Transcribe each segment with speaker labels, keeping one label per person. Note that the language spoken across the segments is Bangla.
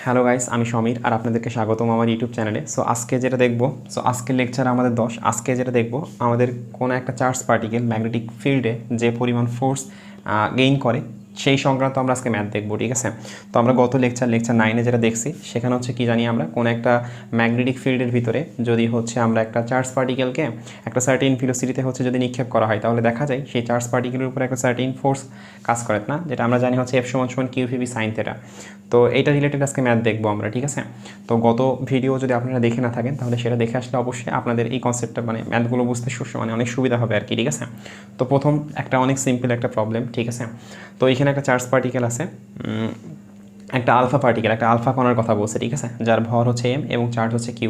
Speaker 1: হ্যালো গাইস, আমি সমীর আর আপনাদেরকে স্বাগতম আমার ইউটিউব চ্যানেলে। আজকে যেটা দেখবো, আজকের লেকচার আমাদের 10। আজকে যেটা দেখবো, আমাদের কোনো একটা চার্জ পার্টিকেল ম্যাগনেটিক ফিল্ডে যে পরিমাণ ফোর্স গেইন করে সেই সংক্রান্ত আমরা আজকে ম্যাথ দেখবো, ঠিক আছে। তো আমরা গত লেকচার 9-এ যেটা দেখছি সেখানে হচ্ছে কি জানি আমরা কোনো একটা ম্যাগনেটিক ফিল্ডের ভিতরে যদি হচ্ছে আমরা একটা চার্জ পার্টিকেলকে একটা সার্টেন ভেলোসিটিতে হচ্ছে যদি নিক্ষেপ করা হয় তাহলে দেখা যায় সেই চার্জ পার্টিকেলের উপরে একটা সার্টেন ফোর্স কাজ করে না, যেটা আমরা জানি হচ্ছে F = QV sin θ। তো এইটা রিলেটেড আজকে ম্যাথ দেখবো আমরা, ঠিক আছে। তো গত ভিডিও যদি আপনারা দেখে না থাকেন তাহলে সেটা দেখে আসলে অবশ্যই আপনাদের এই কনসেপ্টটা মানে ম্যাথগুলো বুঝতে অনেক সুবিধা হবে আর কি, ঠিক আছে। তো প্রথম একটা অনেক সিম্পল একটা প্রবলেম, ঠিক আছে। তো এখানে একটা চার্জ পার্টিকেল আছে, একটা আলফা পার্টিকেল, একটা আলফা কণার কথা বলছে, ঠিক আছে, যার ভর হচ্ছে m এবং চার্জ হচ্ছে q,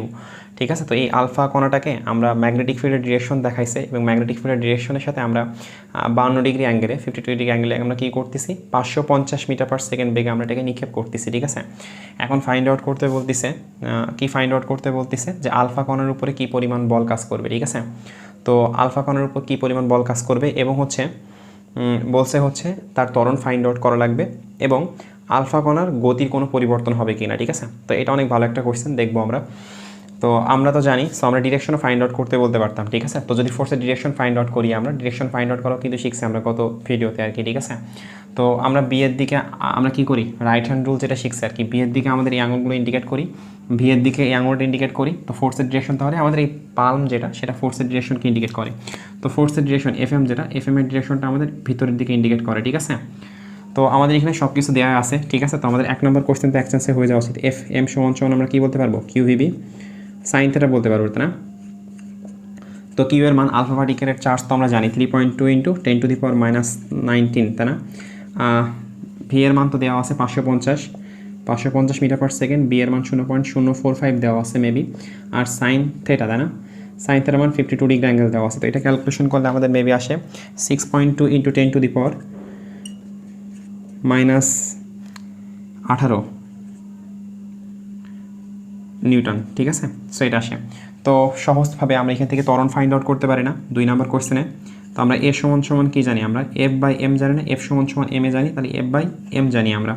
Speaker 1: ঠিক আছে। তো এই আলফা কণাটাকে আমরা ম্যাগনেটিক ফিল্ডের ডিরেকশন দেখাইছে এবং ম্যাগনেটিক ফিল্ডের ডিরেকশনের সাথে আমরা 52 ডিগ্রি অ্যাঙ্গেলে 52 ডিগ্রি অ্যাঙ্গেলে আমরা কী করতেছি 550 মিটার পার সেকেন্ড বেগে আমরা এটাকে নিক্ষেপ করতেছি, ঠিক আছে। এখন ফাইন্ড আউট করতে বলতেছে, যে আলফা কণার উপরে কী পরিমাণ বল কাজ করবে, ঠিক আছে। তো আলফা কণার উপর কী পরিমাণ বল কাজ করবে এবং বলছে তার ত্বরণ ফাইন্ড আউট করা লাগবে এবং আলফা কণার গতির কোনো পরিবর্তন হবে কি না, ঠিক আছে। তো এটা অনেক ভালো একটা কোয়েশ্চেন, দেখবো আমরা। তো আমরা তো জানি, আমরা ডিরেকশনও ফাইন্ড আউট করতে বলতে পারতাম, ঠিক আছে। তো যদি ফোর্সের ডিরেকশন ফাইন্ড আউট করি, আমরা ডিরেকশন ফাইন্ড আউট করাও কিন্তু শিখছি আমরা গত ভিডিওতে আর কি, ঠিক আছে। তো আমরা বিয়ের দিকে আমরা কি করি, রাইট হ্যান্ড রুল যেটা শিখছি আর কি, বিয়ের দিকে আমাদের এই আঙুলগুলো ইন্ডিকেট করি, ভিয়ের দিকে এই আঙুলটা ইন্ডিকেট করি। তো ফোর্সের ডিরেকশন তাহলে আমাদের এই পালম যেটা সেটা ফোর্সের ডিরেকশনকে ইন্ডিকেট করে। তো ফোর্সের ডিরেকশন FM যেটা, FM এর ডিরেকশনটা আমাদের ভিতরের দিকে ইন্ডিকেট করে, ঠিক আছে। তো আমাদের এখানে সব কিছু দেওয়া আছে, ঠিক আছে। তো আমাদের 1 নম্বর কোশ্চেন তো এক্সচেঞ্জে হয়ে যাওয়া উচিত। FM = আমরা কী বলতে পারবো, QVB sin θ বলতে পারবো, তাই না। তো কিউ এর মান আলফা পার্টিকেলের চার্জ তো আমরা জানি 3.2 × 10⁻⁹, তাই না। ভি এর মান তো দেওয়া আছে 550 মিটার পার সেকেন্ড, বি এর মান 0.045 দেওয়া আছে মেবি, আর সাইন থেটা, তাই না, সাইন থেটার মান 52 ডিগ্রি অ্যাঙ্গেল দেওয়া আছে। তো এটা ক্যালকুলেশন করলে আমাদের মেবি আসে 6.2 × 10⁻18 নিউটন, ঠিক আছে। সো এটা আসে। তো সহজভাবে আমরা এখান থেকে ত্বরণ ফাইন্ড আউট করতে পারি না 2 নম্বর কোশ্চেনে। তো আমরা A = কী জানি, আমরা F/m জানি না, F = m জানি, তাহলে F/m জানি আমরা।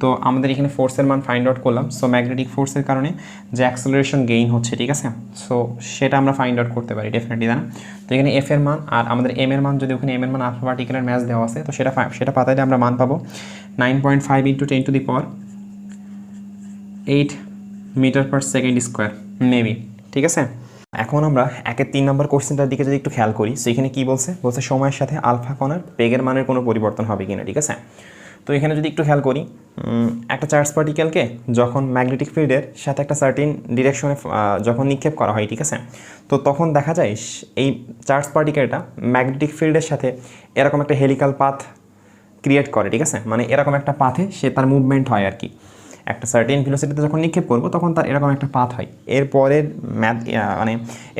Speaker 1: তো আমাদের এখানে ফোর্সের মান ফাইন্ড আউট করলাম। সো ম্যাগনেটিক ফোর্সের কারণে যে অ্যাক্সেলারেশন গেইন হচ্ছে, ঠিক আছে, সো সেটা আমরা ফাইন্ড আউট করতে পারি ডেফিনেটলি, তাই না। তো এখানে F এর মান আর আমাদের m এর মান, যদি ওখানে m এর মান আলফা পার্টিকেলের ম্যাচ দেওয়া আছে তো সেটা পাতাইলে আমরা মান পাবো 9.5 × 10⁻8 metre per second square maybe, ঠিক আছে। এখন আমরা 1-3 নম্বর কোশ্চেনটার দিকে যদি একটু খেয়াল করি, সেখানে কি বলছে সময়ের সাথে আলফা কণার বেগের মানের কোনো পরিবর্তন হবে কিনা, ঠিক আছে। তো এখানে যদি একটু খেয়াল করি, একটা চার্জ পার্টিকেলকে যখন ম্যাগনেটিক ফিল্ডের সাথে একটা সার্টেন ডিরেকশনে যখন নিক্ষেপ করা হয়, ঠিক আছে, তো তখন দেখা যায় এই চার্জ পার্টিকেলটা ম্যাগনেটিক ফিল্ডের সাথে এরকম একটা হেলিক্যাল পাথ ক্রিয়েট করে, ঠিক আছে। মানে এরকম একটা পাথে তার মুভমেন্ট হয় আর কি। একটা সার্টেন ভেলোসিটিতে যখন নিক্ষেপ করবো তখন তার এরকম একটা পাথ হয়।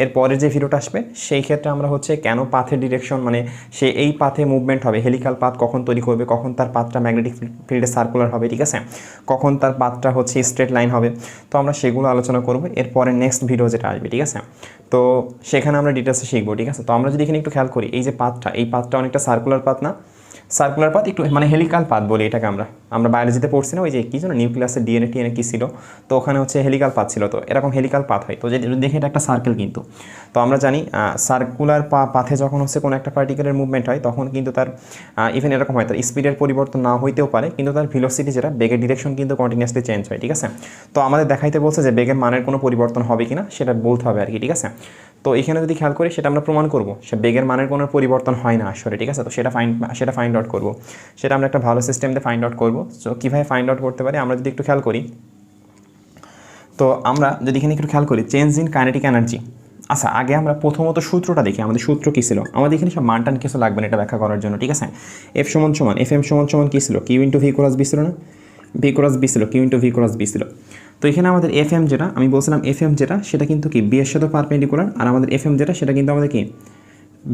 Speaker 1: এরপরের যে ভিডিওটা আসবে সেই ক্ষেত্রে আমরা কেন পাথের ডিরেকশন, মানে সে এই পাথে মুভমেন্ট হবে, হেলিক্যাল পাথ কখন তৈরি করবে, কখন তার পাথটা ম্যাগনেটিক ফিল্ডে সার্কুলার হবে, ঠিক আছে, কখন তার পাথটা স্ট্রেট লাইন হবে। তো আমরা সেগুলো আলোচনা করবো এরপরে নেক্সট ভিডিও যেটা আসবে, ঠিক আছে। তো সেখানে আমরা ডিটেলসে শিখবো, ঠিক আছে। তো আমরা যদি এখানে একটু খেয়াল করি, এই যে পাথটা অনেকটা সার্কুলার পাথ না, সার্কুলার পাথ একটু মানে হেলিক্যাল পাথ বলি এটাকে। আমরা বায়োলজিতে পড়ছি না, ওই যে কী যেন নিউক্লিয়াসের DNA কী ছিল, তো ওখানে হেলিক্যাল পাথ ছিল। তো এরকম হেলিক্যাল পাথ হয়। তো যদি দেখে এটা একটা সার্কেল কিন্তু, তো আমরা জানি সার্কুলার পাথে যখন কোনো একটা পার্টিকেলের মুভমেন্ট হয় তখন কিন্তু তার ইভেন এরকম হয়, তার স্পিডের পরিবর্তন না হইতেও পারে, কিন্তু তার ভেলোসিটি যেটা বেগের ডিরেকশন কিন্তু কন্টিনিউয়াসলি চেঞ্জ হয়, ঠিক আছে। তো আমাদের দেখাইতে বলছে যে বেগের মানের কোনো পরিবর্তন হবে কিনা সেটা বলতে হবে আর কি, ঠিক আছে। তো এখানে যদি খেয়াল করি সেটা আমরা প্রমাণ করবো, সে বেগের মানের কোনো পরিবর্তন হয় না আসলে, ঠিক আছে। তো সেটা ফাইন্ড আউট করবো, সেটা আমরা একটা ভালো সিস্টেম দিয়ে ফাইন্ড আউট করবো। সো কীভাবে ফাইন্ড আউট করতে পারি আমরা যদি একটু খেয়াল করি, তো আমরা যদি এখানে একটু খেয়াল করি চেঞ্জ ইন কাইনেটিক এনার্জি। আচ্ছা, আগে আমরা প্রথমত সূত্রটা দেখি, আমাদের সূত্র কী ছিল। আমাদের এখানে সব মানটান কিছু লাগবে না এটা ব্যাখ্যা করার জন্য, ঠিক আছে। FM = কী ছিল, Q × V × B ছিল না, V × B ছিল, Q × V × B ছিল। তো এখানে আমাদের FM যেটা আমি বলছিলাম, FM যেটা সেটা কিন্তু কি B এর সাথে পারপেন্ডিকুলার, আর আমাদের FM যেটা সেটা কিন্তু আমাদের কি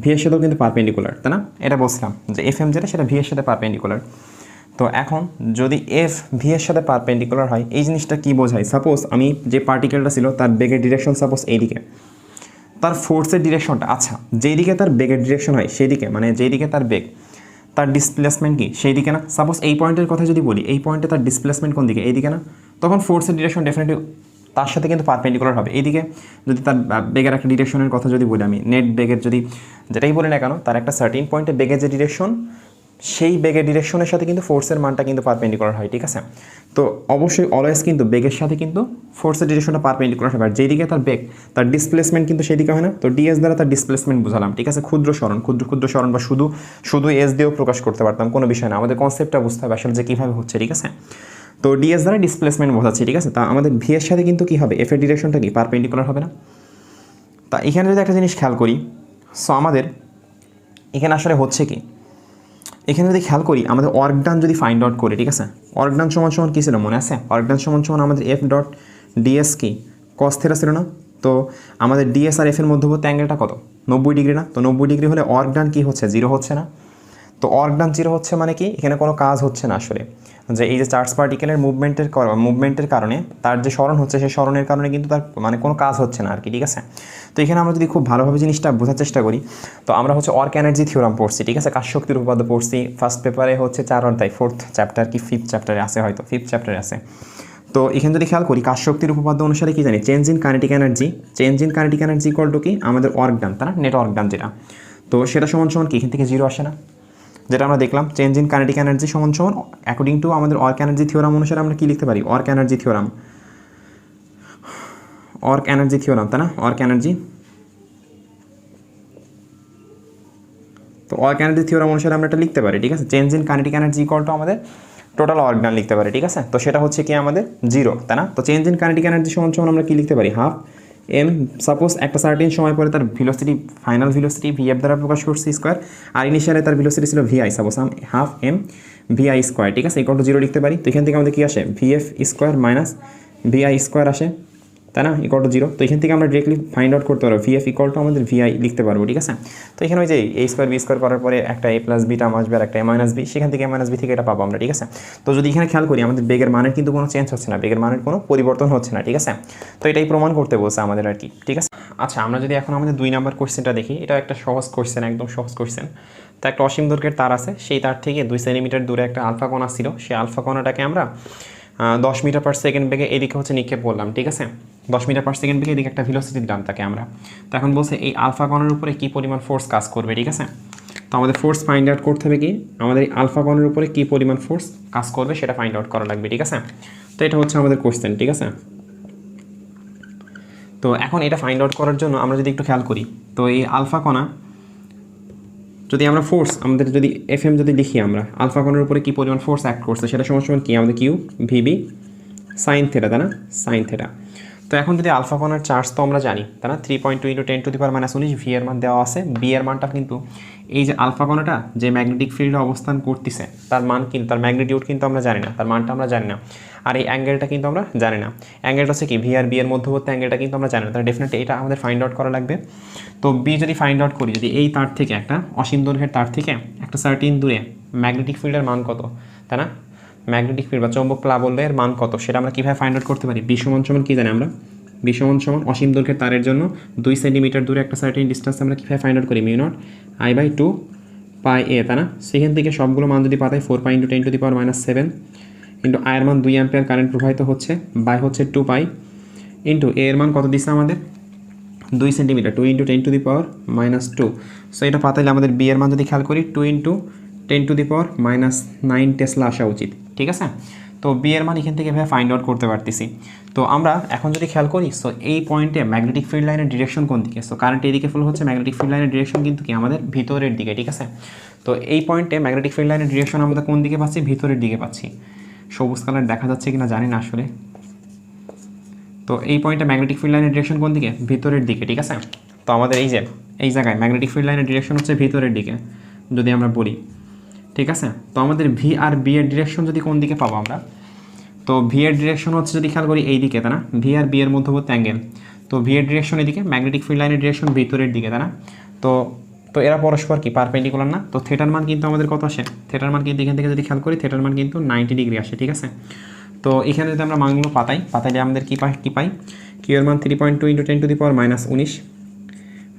Speaker 1: V এর সাথেও কিন্তু পারপেন্ডিকুলার, তাই না। এটা বলছিলাম যে FM যেটা সেটা V এর সাথে পারপেন্ডিকুলার। তো এখন যদি F V এর সাথে পারপেন্ডিকুলার হয়, এই জিনিসটা কি বোঝায়, সাপোজ আমি যে পার্টিকেলটা ছিল তার বেগের ডিরেকশন সাপোজ এইদিকে, তার ফোর্সের ডিরেকশনটা, আচ্ছা যেই দিকে তার বেগের ডিরেকশন হয় সেই দিকে, মানে যেই দিকে তার বেগ, তার ডিসপ্লেসমেন্ট কি সেই দিকে না। সাপোজ এই পয়েন্টের কথা যদি বলি, এই পয়েন্টে তার ডিসপ্লেসমেন্ট কোন দিকে, এই দিকে না, তখন ফোর্সের ডিরেকশন ডেফিনেটলি তার সাথে কিন্তু পারপেন্ডিকুলার হবে এইদিকে। যদি তার বেগের একটা ডিরেকশনের কথা যদি বলি আমি, নেট বেগের যদি যেটাই বলি না কেন, তার একটা সার্টিন পয়েন্টে বেগের যে ডিরেকশন, সেই বেগের ডিরেকশনের সাথে কিন্তু ফোর্সের মানটা কিন্তু পারপেন্ডিকুলার হয়, ঠিক আছে। তো অবশ্যই অলওয়েজ কিন্তু বেগের সাথে কিন্তু ফোর্সের ডিরেকশনটা পারপেন্ডিকুলার হবে, আর যেদিকে তার বেগ তার ডিসপ্লেসমেন্ট কিন্তু সেদিকে হয় না। তো ডিএস দ্বারা তার ডিসপ্লেসমেন্ট বুঝালাম, ঠিক আছে। ক্ষুদ্র সরণ বা শুধু এস দিয়েও প্রকাশ করতে পারতাম, কোনো বিষয় না, আমাদের কনসেপ্টটা বুঝতে হবে আসলে যে কীভাবে হচ্ছে, ঠিক আছে। তো ডিএস দ্বারা ডিসপ্লেসমেন্ট বোঝাচ্ছি, ঠিক আছে। তা আমাদের ভি এর সাথে কিন্তু কী হবে, এফ এর ডিরেকশনটা কি পারপেন্ডিকুলার হবে না। তা এখানে যদি একটা জিনিস খেয়াল করি, সো আমাদের এখানে আসলে হচ্ছে কি, এখানে যদি খেয়াল করি আমাদের ওয়ার্ক ডান যদি ফাইন্ড আউট করি, ঠিক আছে, ওয়ার্ক ডান সমান কী ছিল মনে আছে, ওয়ার্ক ডান সমান আমাদের এফ ডট ডিএস কি কস থিটা ছিল না। তো আমাদের ডিএস আর এফ এর মধ্যবর্তী অ্যাঙ্গেলটা কত, 90 ডিগ্রি না। তো 90 ডিগ্রি হলে ওয়ার্ক ডান কী হচ্ছে, 0 হচ্ছে না। তো ওয়ার্ক ডান 0 হচ্ছে মানে কি, এখানে কোনো কাজ হচ্ছে না আসলে, যে এই যে চার্জ পার্টিকেলের মুভমেন্টের কারণে তার যে সরণ হচ্ছে, সেই সরণের কারণে কিন্তু তার মানে কোনো কাজ হচ্ছে না আর কি, ঠিক আছে। তো এখানে আমরা যদি খুব ভালোভাবে জিনিসটা বোঝার চেষ্টা করি, তো আমরা হচ্ছে ওয়ার্ক এনার্জি থিওরাম পড়ছি, ঠিক আছে, কাজ শক্তির উপপাদ্য পড়ছি ফার্স্ট পেপারে হচ্ছে 4 অধ্যায়, 4th চ্যাপ্টার কি 5th চ্যাপ্টারে আছে, হয়তো 5th চ্যাপ্টারে আছে। তো এখানে যদি খেয়াল করি কাজ শক্তির উপপাদ্য অনুসারে কি জানি, change in kinetic energy equal to কি আমাদের ওয়ার্ক ডান, তাই না, নেট ওয়ার্ক ডান যেটা। তো সেটা সমান কি এখান থেকে 0 আসে না, যেটা আমরা দেখলাম চেঞ্জ ইন কাইনেটিক এনার্জি সমান অ্যাকর্ডিং টু আমাদের ওয়ার্ক এনার্জি থিওরাম অনুসারে আমরা কি লিখতে পারি, ওয়ার্ক এনার্জি থিওরাম, তাই না, ওয়ার্ক এনার্জি। তো ওয়ার্ক এনার্জি থিওরাম অনুসারে আমরা এটা লিখতে পারি, ঠিক আছে, change in kinetic energy equal to আমাদের টোটাল ওয়ার্ক ডান লিখতে পারি, ঠিক আছে। তো সেটা হচ্ছে কি আমাদের 0, তাই না। তো চেঞ্জ ইন কাইনেটিক এনার্জি সমান আমরা কি লিখতে পারি, হাফ এম, সাপোজ একটা সার্টেন সময় পরে তার ভেলোসিটি, ফাইনাল ভেলোসিটি ভিএফ দ্বারা প্রকাশ করছি স্কোয়ার, আর ইনিশিয়ালে তার ভেলোসিটি ছিল v i, suppose half m v i square, ঠিক আছে, ইকুয়াল টু 0 লিখতে পারি। তো এখান থেকে আমাদের কি আসে, v f square minus v i square আসে, তাই না, ইকুয়াল টু 0। তো এখান থেকে আমরা ডিরেক্টলি ফাইন্ড আউট করতে পারবো ভিএফ ইকুয়াল টু আমাদের ভিআই লিখতে পারবো, ঠিক আছে। তো এখানে ওই যে এ স্কোয়ার বি স্কোয়ার করার পরে একটা এ প্লাস বি টার্ম আসবে আর একটা এ মাইনাস বি, সেখান থেকে এ মাইনাস বি থেকে এটা পাবো আমরা, ঠিক আছে। তো যদি এখানে খেয়াল করি আমাদের বেগের মানের কিন্তু কোনো চেঞ্জ হচ্ছে না, বেগের মানের কোনো পরিবর্তন হচ্ছে না, ঠিক আছে। তো এটাই প্রমাণ করতে বলছে আমাদের আর কি, ঠিক আছে। আচ্ছা, আমরা যদি এখন আমাদের 2 নম্বর কোশ্চেনটা দেখি, এটা একটা সহজ কোশ্চেন, একদম সহজ কোশ্চেন। তো একটা অসীম দৈর্ঘ্যের তার আছে, সেই তার থেকে 2 সেন্টিমিটার দূরে একটা আলফা কণা ছিল, সেই আলফা কণাটাকে আমরা 10 মিটার পার সেকেন্ড বেগে এদিকে হচ্ছে নিক্ষেপ করলাম, ঠিক আছে, 10 মিটার পার সেকেন্ড বেগে এদিকে একটা ভেলোসিটি দিলাম তাকে আমরা। তো এখন বলছে এই আলফা কণার উপরে কী পরিমাণ ফোর্স কাজ করবে, ঠিক আছে। তো আমাদের ফোর্স ফাইন্ড আউট করতে হবে কি, আমাদের এই আলফা কণার উপরে কী পরিমাণ ফোর্স কাজ করবে সেটা ফাইন্ড আউট করা লাগবে, ঠিক আছে। তো এটা হচ্ছে আমাদের কোশ্চেন, ঠিক আছে। তো এখন এটা ফাইন্ড আউট করার জন্য আমরা যদি একটু খেয়াল করি, তো এই আলফা কণা যদি আমরা ফোর্স আমাদের যদি এফএম যদি লিখি, আমরা আলফা কণার উপরে কী পরিমাণ ফোর্স অ্যাক্ট করছে সেটা সমান কি আমাদের কিউ ভিবি সাইন থেটা, তাই না, সাইন থেটা। তো এখন যদি আলফা কণার চার্জ তো আমরা জানি, তাই না, 3.2 × 10⁻⁻⁰ ভি এর মান দেওয়া আছে, বি এর মানটা কিন্তু এই যে আলফা কণাটা যে ম্যাগনেটিক ফিল্ডে অবস্থান করতেছে তার মান কিন্তু, তার ম্যাগনিটিউড কিন্তু আমরা জানি না, তার মানটা আমরা জানি না, আর এই অ্যাঙ্গেলটা কিন্তু আমরা জানি না। অ্যাঙ্গেলটা হচ্ছে কি ভি আর বি এর মধ্যবর্তী অ্যাঙ্গেলটা কিন্তু আমরা জানি না, তাহলে ডেফিনেটলি এটা আমাদের ফাইন্ড আউট করা লাগবে। তো বি যদি ফাইন্ড আউট করি, যদি এই তার থেকে একটা অসীম দৈর্ঘ্যের তার থেকে একটা সার্টিন দূরে ম্যাগনেটিক ফিল্ডের মান কত, তাই না, ম্যাগনেটিক ফিল্ড বা চৌম্বক প্লাবনের মান কত, সেটা আমরা কীভাবে ফাইন্ড আউট করতে পারি, বি সমান কী জানি আমরা, বি সমান অসীম দৈর্ঘ্যের তারের জন্য 2 সেন্টিমিটার দূরে একটা সার্টেন ডিস্টেন্স আমরা কীভাবে ফাইন্ড আউট করি, μ0 I/2 পাই এ, তাই না। সেখান থেকে সবগুলো মান যদি পাতাই 4 পাই × 10⁻⁷ ইন্টু আই এর মান 2 অ্যাম্পিয়ার কারেন্ট প্রবাহিত হচ্ছে, বাই হচ্ছে 2 পাই ইন্টু এ এর মান কত দিচ্ছে আমাদের 2 সেন্টিমিটার, 2 × 10⁻²। সো এটা পাতাইলে আমাদের বি এর মান যদি খেয়াল করি 2 × 10⁻৯ টেসলা আসা উচিত, ঠিক আছে। তো বি এর মান এখান থেকে এভাবে ফাইন্ড আউট করতে পারতেছি। তো আমরা এখন যদি খেয়াল করি, সো এই পয়েন্টে ম্যাগনেটিক ফিল্ড লাইনের ডিরেকশন কোন দিকে, সো কারেন্ট এদিকে ফ্লো হচ্ছে, ম্যাগনেটিক ফিল্ড লাইনের ডিরেকশন কিন্তু কি আমাদের ভিতরের দিকে, ঠিক আছে। তো এই পয়েন্টে ম্যাগনেটিক ফিল্ড লাইনের ডিরেকশন আমরা কোন দিকে পাচ্ছি, ভিতরের দিকে পাচ্ছি। সবুজ কালার দেখা যাচ্ছে কিনা জানি না আসলে। তো এই পয়েন্টে ম্যাগনেটিক ফিল্ড লাইনের ডিরেকশন কোন দিকে, ভিতরের দিকে, ঠিক আছে। তো আমাদের এই যে এই জায়গায় ম্যাগনেটিক ফিল্ড লাইনের ডিরেকশন হচ্ছে ভিতরের দিকে যদি আমরা বলি, ঠিক আছে। তো আমাদের ভি আর বি এর ডিরেকশন যদি কোন দিকে পাবো আমরা, তো ভি এর ডিরেকশন হচ্ছে যদি খেয়াল করি এই দিকে, তাই না, ভি আর বি এর মধ্যবর্তী অ্যাঙ্গেল। তো ভি এর ডিরেকশন এদিকে, ম্যাগনেটিক ফিল্ড লাইনের ডিরেকশন ভিতরের দিকে, তাই না। তো এরা পরস্পর কি পারপেন্ডিকুলার না। তো থিটার মান কিন্তু আমাদের কত আসে, থিটার মান কিন্তু এখান থেকে যদি খেয়াল করি থিটার মান কিন্তু 90 ডিগ্রি আসে, ঠিক আছে। তো এখানে যদি আমরা মানগুলো পাতাইলে আমাদের কী পাই কিউ এর মান 3.2 × 10⁻⁻19,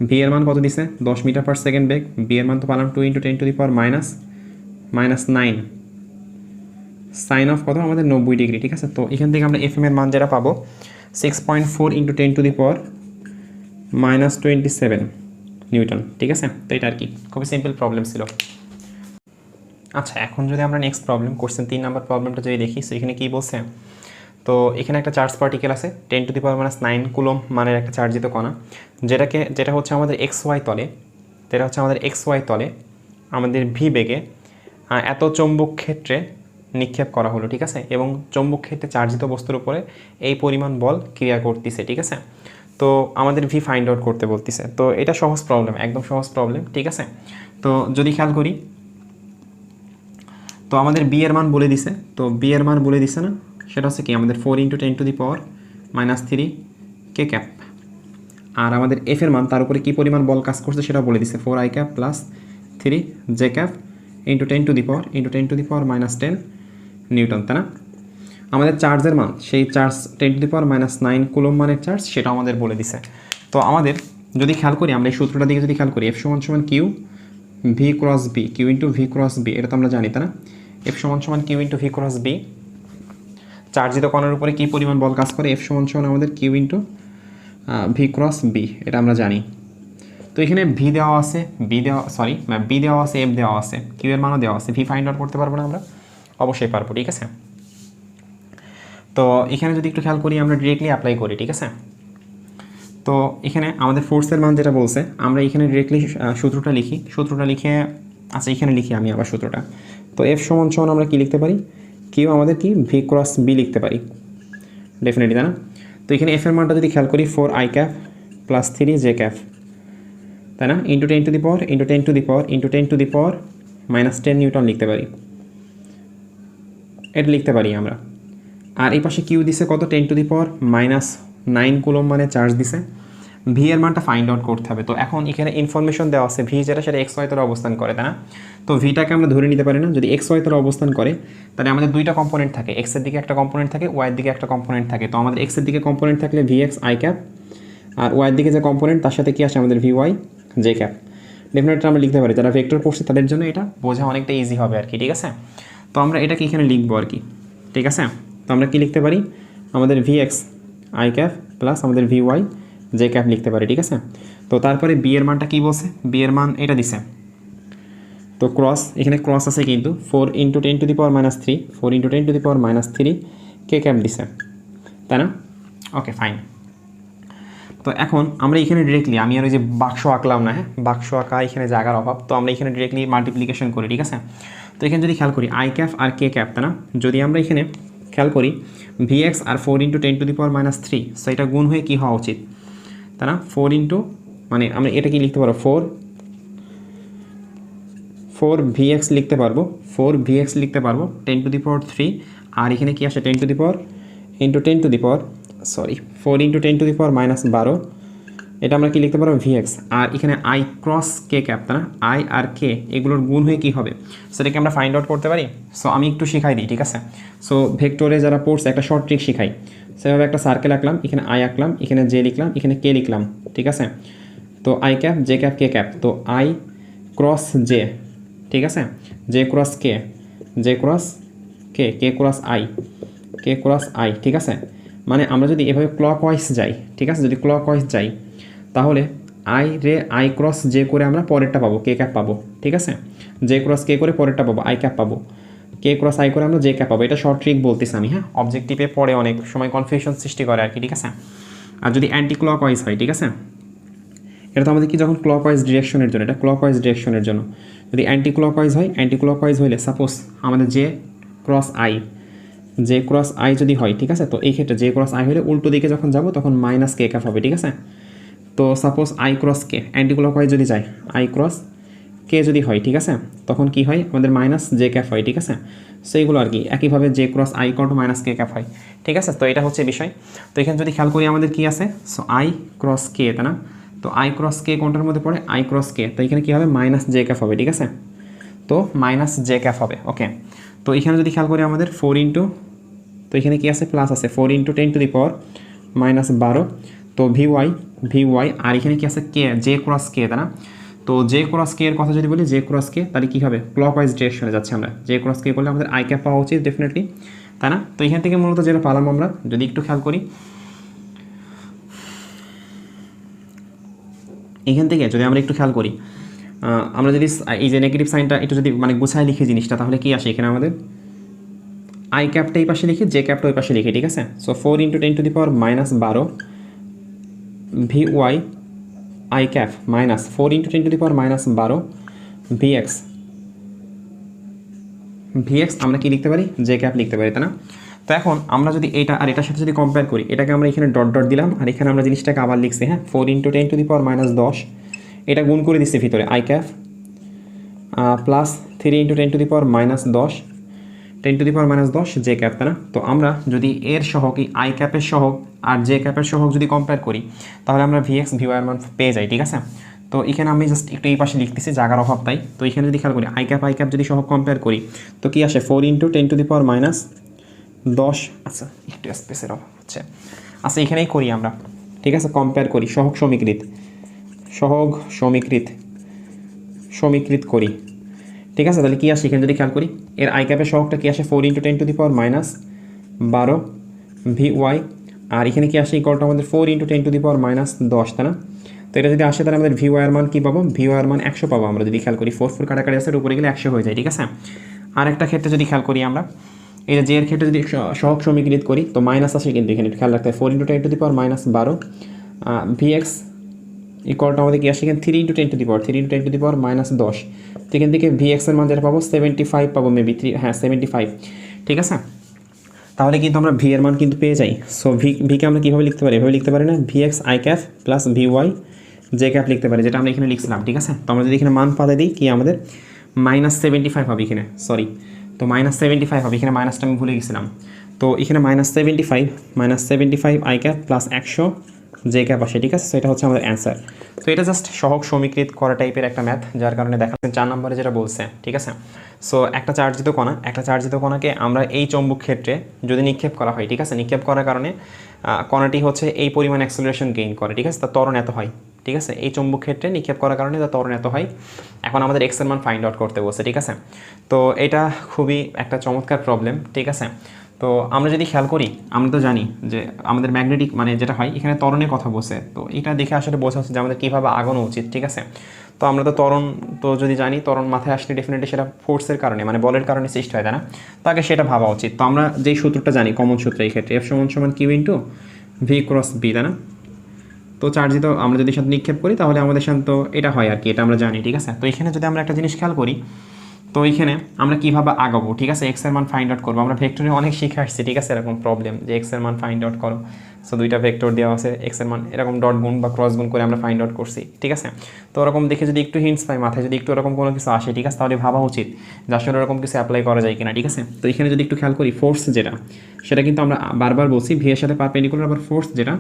Speaker 1: ভি এর মান কত দিছে 10 মিটার পার সেকেন্ড বেগ, বি এর মান তো পালাম 2 × 10⁻⁻ -9 সাইন অফ কত আমাদের 90 ডিগ্রি, ঠিক আছে। তো এখান থেকে আমরা এফএম এর মান যেটা পাবো 6.4 × 10⁻27 নিউটন, ঠিক আছে। তো এটা আর কি খুবই সিম্পল প্রবলেম ছিল। আচ্ছা, এখন যদি আমরা নেক্সট প্রবলেম কোশ্চেন 3 নাম্বার প্রবলেমটা যদি দেখি, সো এখানে কী বলছে, তো এখানে একটা চার্জ পার্টিকেল আছে 10⁻⁹ কুলম মানের একটা চার্জিত কণা, যেটা হচ্ছে আমাদের XY তলে আমাদের ভি বেগে এত চৌম্বক ক্ষেত্রে নিক্ষেপ করা হলো, ঠিক আছে, এবং চৌম্বক ক্ষেত্রে চার্জিত বস্তুর উপরে এই পরিমাণ বল ক্রিয়া করতেছে, ঠিক আছে। তো আমাদের ভি ফাইন্ড আউট করতে বলতেছে। তো এটা সহজ প্রবলেম, একদম সহজ প্রবলেম, ঠিক আছে। তো যদি খেয়াল করি, তো আমাদের বি এর মান বলে দিছে, তো বি এর মান বলে দিছে না, সেটা হচ্ছে কি আমাদের 4 × 10⁻³ কে ক্যাপ। আর আমাদের এফ এর মান তার উপরে কী পরিমাণ বল কাজ করছে সেটা বলে দিছে 4i cap + 3 J cap × 10⁻10⁻⁻10 Newton, তাই না। আমাদের চার্জের মান, সেই চার্জ 10⁻⁹ কুলম মানের চার্জ, সেটা আমাদের বলে দিছে। তো আমাদের যদি খেয়াল করি, আমরা এই সূত্রটা দিকে যদি খেয়াল করি, F = Q V cross B, Q into V cross B, এটা তো আমরা জানি, তাই না। F = Q into V cross B, চার্জিত কণার উপরে কী পরিমাণ বল কাজ করে, F = আমাদের q into V cross B, এটা আমরা জানি। তো এখানে ভি দেওয়া আছে, বি দেওয়া আছে, এফ দেওয়া আছে, কিউ এর মানও দেওয়া আছে, ভি ফাইন্ড আউট করতে পারবো না আমরা? অবশ্যই পারবো, ঠিক আছে। তো এখানে যদি একটু খেয়াল করি, আমরা ডিরেক্টলি অ্যাপ্লাই করি, ঠিক আছে। তো এখানে আমাদের ফোর্সের মান যেটা বলছে, আমরা এখানে ডিরেক্টলি সূত্রটা লিখে আচ্ছা এখানে লিখি আমি আবার সূত্রটা। তো F = আমরা কি লিখতে পারি, কিউ আমাদের কি ভি ক্রস বি লিখতে পারি ডেফিনেটলি, তাই না। তো এখানে এফ এর মানটা যদি খেয়াল করি 4i ক্যাপ + 3 জে ক্যাপ, তাই না, × 10⁻10⁻10⁻⁻10 নিউটন লিখতে পারি, এটা লিখতে পারি আমরা। আর এই পাশে কিউ দিছে কত, 10⁻⁹ কুলম মানে চার্জ দিছে। ভি এর মানটা ফাইন্ড আউট করতে হবে। তো এখন এখানে ইনফরমেশন দেওয়া আছে ভি যেটা, সেটা XY তলে অবস্থান করে, তাই না। তো ভিটাকে আমরা ধরে নিতে পারি না, যদি XY তলে অবস্থান করে তাহলে আমাদের দুইটা কম্পোনেন্ট থাকে, X এর দিকে একটা কম্পোনেন্ট থাকে, Y এর দিকে একটা কম্পোনেন্ট থাকে। তো আমাদের X এর দিকে কম্পোনেন্ট থাকলে VXi ক্যাপ, আর Y এর দিকে যে কম্পোনেন্ট তার সাথে কি আসে আমাদের VY জে ক্যাপ। ডেফিনেটলি আমরা লিখতে পারি, যারা ভেক্টর পড়ছে তাদের জন্য এটা বোঝা অনেকটা ইজি হবে আর কি, ঠিক আছে। তো আমরা এটাকে এখানে লিখবো আর কি, ঠিক আছে। তো আমরা কি লিখতে পারি, আমাদের VXi ক্যাপ প্লাস আমাদের VY জে ক্যাপ লিখতে পারি, ঠিক আছে। তো তারপরে বি এর মানটা কী বলছে, বি এর মান এটা দিছে, তো ক্রস, এখানে ক্রস আছে কিন্তু 4 × 10⁻³ 4 × 10⁻³ কে ক্যাপ দিছে, তাই না। Okay fine. তো এখন আমরা এখানে ডিরেক্টলি, আমি আর ওই যে বাক্স আঁকলাম না, হ্যাঁ, বাক্স আঁকা এখানে জায়গার অভাব, তো আমরা এখানে ডিরেক্টলি মাল্টিপ্লিকেশন করি, ঠিক আছে। তো এখানে যদি খেয়াল করি আই ক্যাপ আর কে ক্যাপ, তাই না, যদি আমরা এখানে খেয়াল করি VX আর 4 × 10⁻³ সো এটা গুণ হয়ে কী হওয়া উচিত, তাই না, 4 মানে আমরা এটা কি লিখতে পারবো, 4 VX লিখতে পারবো, 4 VX লিখতে পারবো 10⁻³ আর এখানে কি আসে 10 4 × 10⁻12, এটা আমরা কি লিখতে পারবো VX, আর এখানে I ক্রস কে ক্যাপ, তাই না, I আর K এগুলোর গুণ হয়ে কি হবে, সেটাকে আমরা ফাইন্ড আউট করতে পারি। সো আমি একটু শিখাই দিই, ঠিক আছে। সো ভেক্টরে যারা পড়ছে একটা শর্ট ট্রিক শিখাই, সেভাবে একটা সার্কেল আঁকলাম, এখানে I আঁকলাম, এখানে J লিখলাম, এখানে K লিখলাম, ঠিক আছে। তো I cap J cap K cap, তো I ক্রস জে, ঠিক আছে, J cross K, J cross K, K cross I, K cross I, ঠিক আছে। মানে আমরা যদি এভাবে ক্লকওয়াইজ যাই, ঠিক আছে, যদি ক্লকওয়াইজ যাই তাহলে আই ক্রস জে করে আমরা পরেরটা পাবো কে ক্যাপ পাবো, ঠিক আছে, জে ক্রস কে করে পরেরটা পাবো আই ক্যাপ পাবো, কে ক্রস আই করে আমরা জে ক্যাপ পাবো। এটা শর্ট ট্রিক বলতেছি আমি, হ্যাঁ, অবজেক্টিভে পড়ে অনেক সময় কনফিউশন সৃষ্টি করে আর কি, ঠিক আছে। আর যদি অ্যান্টি ক্লকওয়াইজ হয়, ঠিক আছে, এটা তো আমাদের কি যখন ক্লকওয়াইজ ডিরেকশনের জন্য, এটা ক্লকওয়াইজ ডিরেকশনের জন্য। যদি অ্যান্টি ক্লকওয়াইজ হয়, অ্যান্টি ক্লকওয়াইজ হইলে সাপোজ আমাদের জে ক্রস আই যদি হয়, ঠিক আছে, তো এই ক্ষেত্রে জে ক্রস আই হলে উল্টো দিকে যখন যাব তখন মাইনাস কে ক্যাপ হবে, ঠিক আছে। তো suppose I cross K, anti clockwise যদি যায় আই ক্রস কে যদি হয়, ঠিক আছে, তখন কি হয় আমাদের মাইনাস জে ক্যাপ হয়, ঠিক আছে। সেইগুলো আর কি একইভাবে J cross I equal to minus k cap হয়, ঠিক আছে। তো এটা হচ্ছে বিষয়। তো এখানে যদি খেয়াল করি আমাদের কি আছে, সো আই ক্রস কে, তাই না, তো আই ক্রস কে কোনটার মধ্যে পড়ে আই ক্রস কে, তো এখানে কী হবে মাইনাস জে ক্যাপ হবে, ঠিক আছে, তো মাইনাস জে ক্যাপ হবে। ওকে, তো এখানে যদি খেয়াল করি আমাদের 4 ইন্টু, তো এখানে কি আছে প্লাস আছে 4 × 10⁻−12, তো ভিওয়াই আর এখানে কি আছে কে, জে ক্রস কে, তাই না, তো জে ক্রস কে এর কথা যদি বলি জে ক্রস কে তাহলে কী হবে ক্লকওয়াইজ ডিরেকশনে যাচ্ছে আমরা জে ক্রস কে করলে আমাদের আই ক্যাপ পাওয়া উচিত ডেফিনেটলি তাই না তো এখান থেকে মূলত যেটা পালাম আমরা যদি একটু খেয়াল করি এখান থেকে যদি আমরা একটু খেয়াল করি আমরা যদি এই যে নেগেটিভ সাইনটা একটু যদি মানে গুছায় লিখি জিনিসটা তাহলে কি আসে এখানে আমাদের আই ক্যাপটা এই পাশে লিখি জে ক্যাপটা ওই পাশে লিখি ঠিক আছে so 4 × 10⁻12 v y i cap minus 4 × 10⁻12 v x v x আমরা কি লিখতে পারি জে ক্যাপ লিখতে পারি তাই না তো এখন আমরা যদি এটা আর এটার সাথে যদি কম্পেয়ার করি এটাকে আমরা এখানে ডট ডট দিলাম আর এখানে আমরা জিনিসটাকে আবার লিখছি হ্যাঁ 4 × 10⁻10 এটা গুণ করে দিচ্ছি ভিতরে I cap plus 3 × 10⁻10 10⁻10 J cap তাই না তো আমরা যদি এর সহগ এই আই ক্যাপের সহগ আর জে ক্যাপের সহগ যদি কম্পেয়ার করি তাহলে আমরা ভিএক্স ভিওয়াই এর মান পেয়ে যাই ঠিক আছে তো এখানে আমি জাস্ট একটু এই পাশে লিখতেছি জায়গার অভাব তাই তো এখানে যদি খেয়াল করি আই ক্যাপ যদি সহগ কম্পেয়ার করি তো কি আসে 4 × 10⁻10 আচ্ছা একটু স্পেসের অভাব হচ্ছে আচ্ছা এখানেই করি আমরা ঠিক আছে কম্পেয়ার করি সহগ সমীকৃত করি ঠিক আছে তাহলে কী আসে এখানে যদি খেয়াল করি এর আই ক্যাপের সহগটা কী আসে 4 × 10⁻12 ভি ওয়াই আর এখানে কী আসে ইকুয়ালটা আমাদের 4 × 10⁻10 তাই না তো এটা যদি আসে তাহলে আমাদের ভি ওয়াই এর মান কী পাবো ভি ওয়াই এর মান 100 পাবো আমরা যদি খেয়াল করি 4 কাটাকাটি আসে উপরে গেলে 100 হয়ে যায় ঠিক আছে আর একটা ক্ষেত্রে যদি খেয়াল করি আমরা এই যে এর ক্ষেত্রে যদি সহগ সমীকৃত করি তো মাইনাস আসে কিন্তু এখানে খেয়াল রাখতে হয় 4 × 10⁻12 ভিএক্স ইকুয়ালটা আমাদের কি আসে এখানে 3 × 10⁻10 তো এখান থেকে ভিএক্স এর মান যেটা পাবো 75 পাবো মেবি 75 ঠিক আছে তাহলে কিন্তু আমরা ভি এর মান কিন্তু পেয়ে যাই সো ভিকে আমরা কীভাবে লিখতে পারি এভাবে লিখতে পারি না v x i cap plus v y j cap লিখতে পারি যেটা আমরা এখানে লিখছিলাম ঠিক আছে তো আমরা যদি এখানে মান পাতে দিই কি আমাদের -75 হবে এখানে সরি তো -75 হবে এখানে মাইনাসটা আমি ভুলে গেছিলাম তো এখানে -75 I cap plus 100 J cap আসে ঠিক আছে সো এটা হচ্ছে আমাদের অ্যান্সার তো এটা জাস্ট সহগ সমীকৃত করা টাইপের একটা ম্যাথ যার কারণে দেখাচ্ছেন 4 নম্বরে যেটা বলছে ঠিক আছে সো একটা চার্জিত কণাকে আমরা এই চৌম্বক ক্ষেত্রে যদি নিক্ষেপ করা হয় ঠিক আছে নিক্ষেপ করার কারণে কণাটি হচ্ছে এই পরিমাণ অ্যাক্সেলারেশন গেইন করে ঠিক আছে তার ত্বরণ এত হয় ঠিক আছে এই চৌম্বক ক্ষেত্রে নিক্ষেপ করার কারণে তার ত্বরণ এত হয় এখন আমাদের এক্স এর মান ফাইন্ড আউট করতে বলছে ঠিক আছে তো এটা খুবই একটা চমৎকার প্রবলেম ঠিক আছে তো আমরা যদি খেয়াল করি আমরা তো জানি যে আমাদের ম্যাগনেটিক মানে যেটা হয় এখানে ত্বরণের কথা বলছে তো এটা দেখে আসলে বোঝা হচ্ছে যে আমাদের কীভাবে আগানো উচিত ঠিক আছে তো আমরা তো ত্বরণ তো যদি জানি ত্বরণ মাথায় আসলে ডেফিনেটলি সেটা ফোর্সের কারণে মানে বলের কারণে সৃষ্টি হয় তাই না তো আগে সেটা ভাবা উচিত তো আমরা যেই সূত্রটা জানি কমন সূত্র এই ক্ষেত্রে F = Q × V × B তাই না তো চার্জিত আমরা যদি সাথে নিক্ষেপ করি তাহলে আমাদের সাথে তো এটা হয় আর কি এটা আমরা জানি ঠিক আছে তো এখানে যদি আমরা একটা জিনিস খেয়াল করি তো এইখানে আমরা কীভাবে আগাবো ঠিক আছে এক্স এর মান ফাইন্ড আউট করবো আমরা ভেক্টরে অনেক শিখে আসছি ঠিক আছে এরকম প্রবলেম যে এক্স এর মান ফাইন্ড আউট করো সো দুইটা ভেক্টর দেওয়া আছে এক্স এর মান এরকম ডট গুণ বা ক্রস গুণ করে আমরা ফাইন্ড আউট করছি ঠিক আছে তো ওরকম দেখে যদি একটু হিন্টস পাই মাথায় যদি একটু এরকম কোনো কিছু আসে ঠিক আছে তাহলে ভাবা উচিত যে আসলে এরকম কিছু অ্যাপ্লাই করা যায় কিনা ঠিক আছে তো এখানে যদি একটু খেয়াল করি ফোর্স যেটা সেটা কিন্তু আমরা বারবার বলছি ভি এর সাথে পারপেন্ডিকুলার আবার ফোর্স যেটা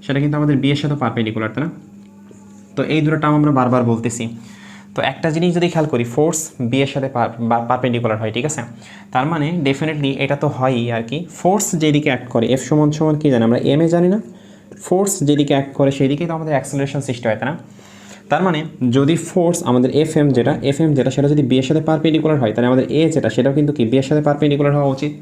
Speaker 1: সেটা কিন্তু আমাদের বি এর সাথে পারপেন্ডিকুলার তাই না তো এই দুটো টার্ম আমরা বারবার বলতেছি তো একটা জিনিস যদি খেয়াল করি ফোর্স বি এর সাথে পারপেন্ডিকুলার হয় ঠিক আছে তার মানে ডেফিনেটলি এটা তো হয়ই আর কি ফোর্স যেদিকে অ্যাক্ট করে F = কি জানি আমরা এম এ জানি না ফোর্স যেদিকে অ্যাক্ট করে সেই দিকেই তো আমাদের অ্যাক্সেলারেশন সৃষ্টি হয় তাই না তার মানে যদি ফোর্স আমাদের এফ এম যেটা সেটা যদি বি এর সাথে পারপেন্ডিকুলার হয় তাহলে আমাদের এ যেটা সেটাও কিন্তু কি বি এর সাথে পারপেন্ডিকুলার হওয়া উচিত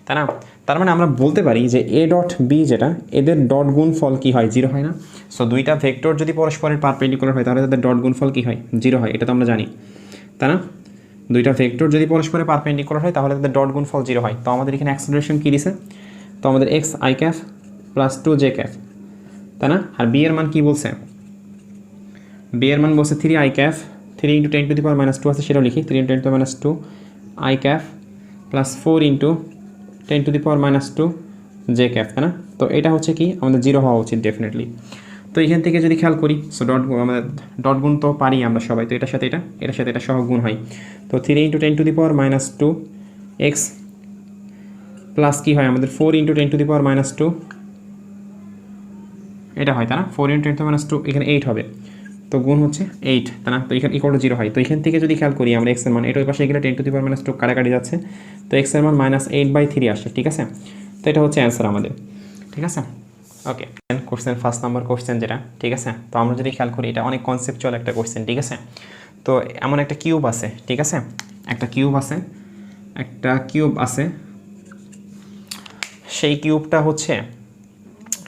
Speaker 1: তাই না তার মানে আমরা বলতে পারি যে এ ডট বি যেটা এদের ডট গুণফল কী হয় 0 হয় না সো দুইটা ভেক্টর যদি পরস্পরের পারপেন্ডিকুলার হয় তাহলে তাদের ডট গুণফল কী হয় 0 হয় এটা তো আমরা জানি তাই না দুইটা ভেক্টর যদি পরস্পরের পারপেন্ডিকুলার হয় তাহলে তাদের ডট গুণফল 0 হয় তো আমাদের এখানে অ্যাক্সেলারেশন কী দিছে তো আমাদের x I cap plus 2 J cap তাই না আর বি এর মান কী বলছে বি এর মান বলছে 3 আই ক্যাপ 3 × 10⁻² আছে সেটাও লিখি 3 × 10⁻² I cap plus 4 × 10⁻² J cap তাই না তো এটা হচ্ছে কি আমাদের 0 হওয়া উচিত ডেফিনেটলি তো এখান থেকে যদি খেয়াল করি সো আমাদের ডট গুণ তো পারি আমরা সবাই তো এটার সাথে এটা সহ গুণ হয় তো 3 × 10⁻² এক্স প্লাস কী হয় আমাদের 4 × 10⁻² এটা হয় তাই না 4 × 10⁻² এখানে 8 হবে তো গুণ হচ্ছে 8 তাই না তো এখানে = 0 হয় তো এখান থেকে যদি খেয়াল করি আমরা এক্স এর মান এটা ওই পাশে গেলে 10⁻² কাটাকাটি যাচ্ছে তো এক্স এর মান -8/3 আসে ঠিক আছে তো এটা হচ্ছে অ্যান্সার আমাদের ঠিক আছে ওকে, কোশ্চেন ফার্স্ট নাম্বার কোশ্চেন যেটা, ঠিক আছে। তো আমরা যদি খেয়াল করি এটা অনেক কনসেপচুয়াল একটা কোশ্চেন, ঠিক আছে। তো এমন একটা কিউব আছে, ঠিক আছে, একটা কিউব আছে, সেই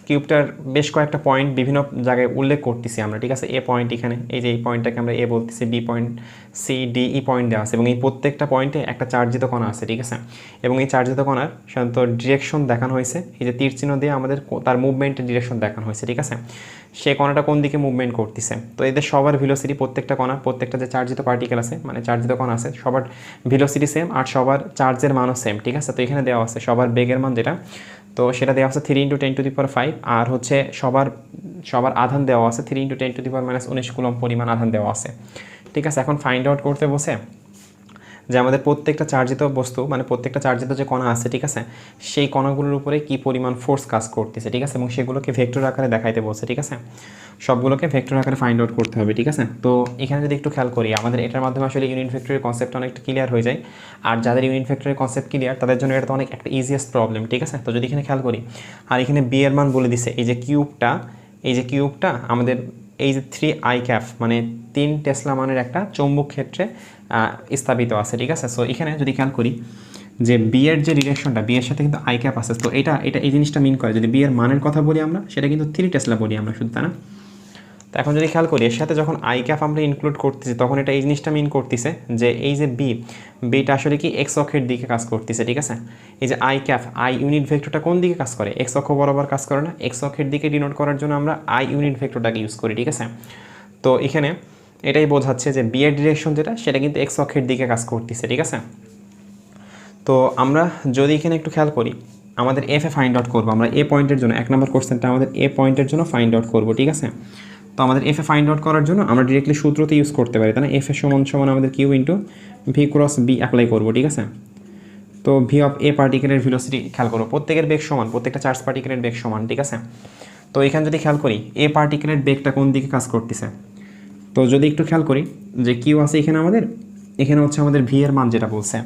Speaker 1: কিউবটার বেশ কয়েকটা পয়েন্ট বিভিন্ন জায়গায় উল্লেখ করতেছি আমরা, ঠিক আছে। এ পয়েন্ট এখানে, এই যে এই পয়েন্টটাকে আমরা এ বলতেছি, B point, C, D, E point দেওয়া আছে এবং এই প্রত্যেকটা পয়েন্টে একটা চার্জিত কণা আছে, ঠিক আছে। এবং এই চার্জিত কণার সাধারণত ডিরেকশন দেখানো হয়েছে, এই যে তীর চিহ্ন দিয়ে আমাদের তার মুভমেন্টের ডিরেকশন দেখানো হয়েছে, ঠিক আছে। সে কণাটা কোন দিকে মুভমেন্ট করতেছে, তো এদের সবার ভেলোসিটি, প্রত্যেকটা যে চার্জিত পার্টিকেল আছে মানে চার্জিত কণা আছে সবার ভেলোসিটি সেম আর সবার চার্জের মানও সেম, ঠিক আছে। তো এখানে দেওয়া আছে সবার বেগের মান যেটা, তো সেটা দেওয়া আছে 3 × 10⁵, আর হচ্ছে সবার আধান দেওয়া আছে 3 × 10⁻⁹ কুলম্ব পরিমাণ আধান দেওয়া আছে, ঠিক আছে। এখন ফাইন্ড আউট করতে বসে যে আমাদের প্রত্যেকটা চার্জিত বস্তু মানে প্রত্যেকটা চার্জিত যে কণা আছে, ঠিক আছে, সেই কণাগুলোর উপরে কি পরিমাণ ফোর্স কাজ করতেছে, ঠিক আছে, এবং সেগুলোকে ভেক্টর আকারে দেখাইতে বলছে, ঠিক আছে। সবগুলোকে ভেক্টর আকারে ফাইন্ড আউট করতে হবে, ঠিক আছে। তো এখানে যদি একটু খেয়াল করি আমাদের এটার মাধ্যমে আসলে ইউনিট ভেক্টরের কনসেপ্ট অনেকটা ক্লিয়ার হয়ে যায়, আর যাদের ইউনিট ভেক্টরের কনসেপ্ট ক্লিয়ার তাদের জন্য এটা তো অনেক একটা ইজিয়েস্ট প্রবলেম, ঠিক আছে। তো যদি এখানে খেয়াল করি আর এখানে বি এর মান বলে দিছে, এই যে কিউবটা আমাদের এই যে 3i মানে 3 টেসলা মানের একটা চৌম্বক ক্ষেত্রে স্থাপিত আছে, ঠিক আছে। সো এখানে যদি খেয়াল করি যে বি এর যে ডিরেকশনটা, বি এর সাথে কিন্তু i আছে, তো এটা এই জিনিসটা মিন করে, যদি বি এর মানের কথা বলি আমরা সেটা কিন্তু 3 টেসলা বলি আমরা শুধু, তাই না। তো এখন যদি খেয়াল করি এর সাথে যখন i আমরা ইনক্লুড করতেছি তখন এটা এই জিনিসটা মিন করতেছে যে এই যে বিটা আসলে কি এক্স অক্ষের দিকে কাজ করতেছে, ঠিক আছে। এই যে i ইউনিট ভেক্টরটা কোন দিকে কাজ করে, এক্স অক্ষ বরাবর কাজ করে না, এক্স অক্ষের দিকে ডিনোট করার জন্য আমরা i ইউনিট ভেক্টরটাকে ইউজ করি, ঠিক আছে। তো এখানে এটাই বোঝাচ্ছে যে বি এর ডিরেকশন যেটা সেটা কিন্তু এক্স অক্ষের দিকে কাজ করতেছে, ঠিক আছে। তো আমরা যদি এখানে একটু খেয়াল করি আমাদের এফ এ ফাইন্ড আউট করবো আমরা এ পয়েন্টের জন্য, 1 নম্বর কোশ্চেনটা আমাদের এ পয়েন্টের জন্য ফাইন্ড আউট করবো, ঠিক আছে। তো আমাদের এফ এ ফাইন্ড আউট করার জন্য আমরা ডিরেক্টলি সূত্রতে ইউজ করতে পারি, তাই না। এফ এ সমান আমাদের q into V cross B apply করবো, ঠিক আছে। তো ভি অফ এ পার্টিকেলের ভেলোসিটি খেয়াল করবো, প্রত্যেকের বেগ সমান, প্রত্যেকটা চার্জ পার্টিকেলের বেগ সমান, ঠিক আছে। তো এখানে যদি খেয়াল করি এ পার্টিকেলের বেগটা কোন দিকে কাজ করতেছে, তো যদি একটু খেয়াল করি যে কিউ আছে এখানে হচ্ছে আমাদের ভি এর মান যেটা বলছে,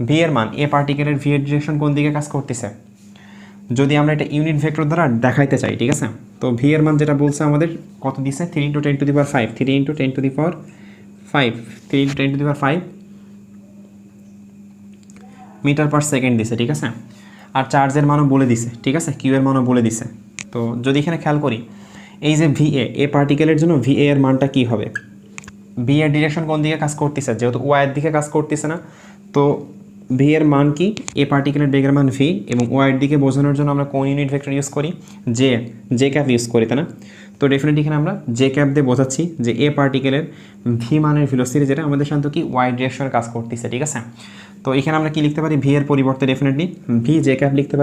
Speaker 1: ভি এর মান এ পার্টিকেলের ভি এর ডিরেকশন কোন দিকে কাজ করতেছে যদি আমরা এটা ইউনিট ভেক্টর দ্বারা দেখাইতে চাই, ঠিক আছে। তো ভি এর মান যেটা বলছে আমাদের কত দিছে, 3 × 10⁵, 3 × 10⁵ মিটার পার সেকেন্ড দিছে, ঠিক আছে। আর চার্জের মানও বলে দিছে, ঠিক আছে, কিউ এর মানও বলে দিছে। তো যদি এখানে খেয়াল করি এই যে ভি এ পার্টিকেলের জন্য ভি এর মানটা কি হবে, ভি এর ডিরেকশন কোন দিকে কাজ করতেছে, যেহেতু ওয়াই এর দিকে কাজ করতেছে না, তো ভি এর মান কি, এ পার্টিকেলের বেগের মান ভি এবং ওয়াই এর দিকে বোঝানোর জন্য আমরা কোন ইউনিট ভেক্টর ইউজ করি, জে ক্যাপ ইউজ করি, তাই না। তো ডেফিনেটলি এখানে আমরা জে ক্যাপ দিয়ে বোঝাচ্ছি যে এ পার্টিকেলের ভি মানের ভেলোসিটি যেটা আমাদের সাথে কি ওয়াই ডিরেকশনে কাজ করতেছে, ঠিক আছে। তো এখানে আমরা কি লিখতে পারি, ভি এর পরিবর্তে ডেফিনেটলি ভি জে ক্যাপ লিখতে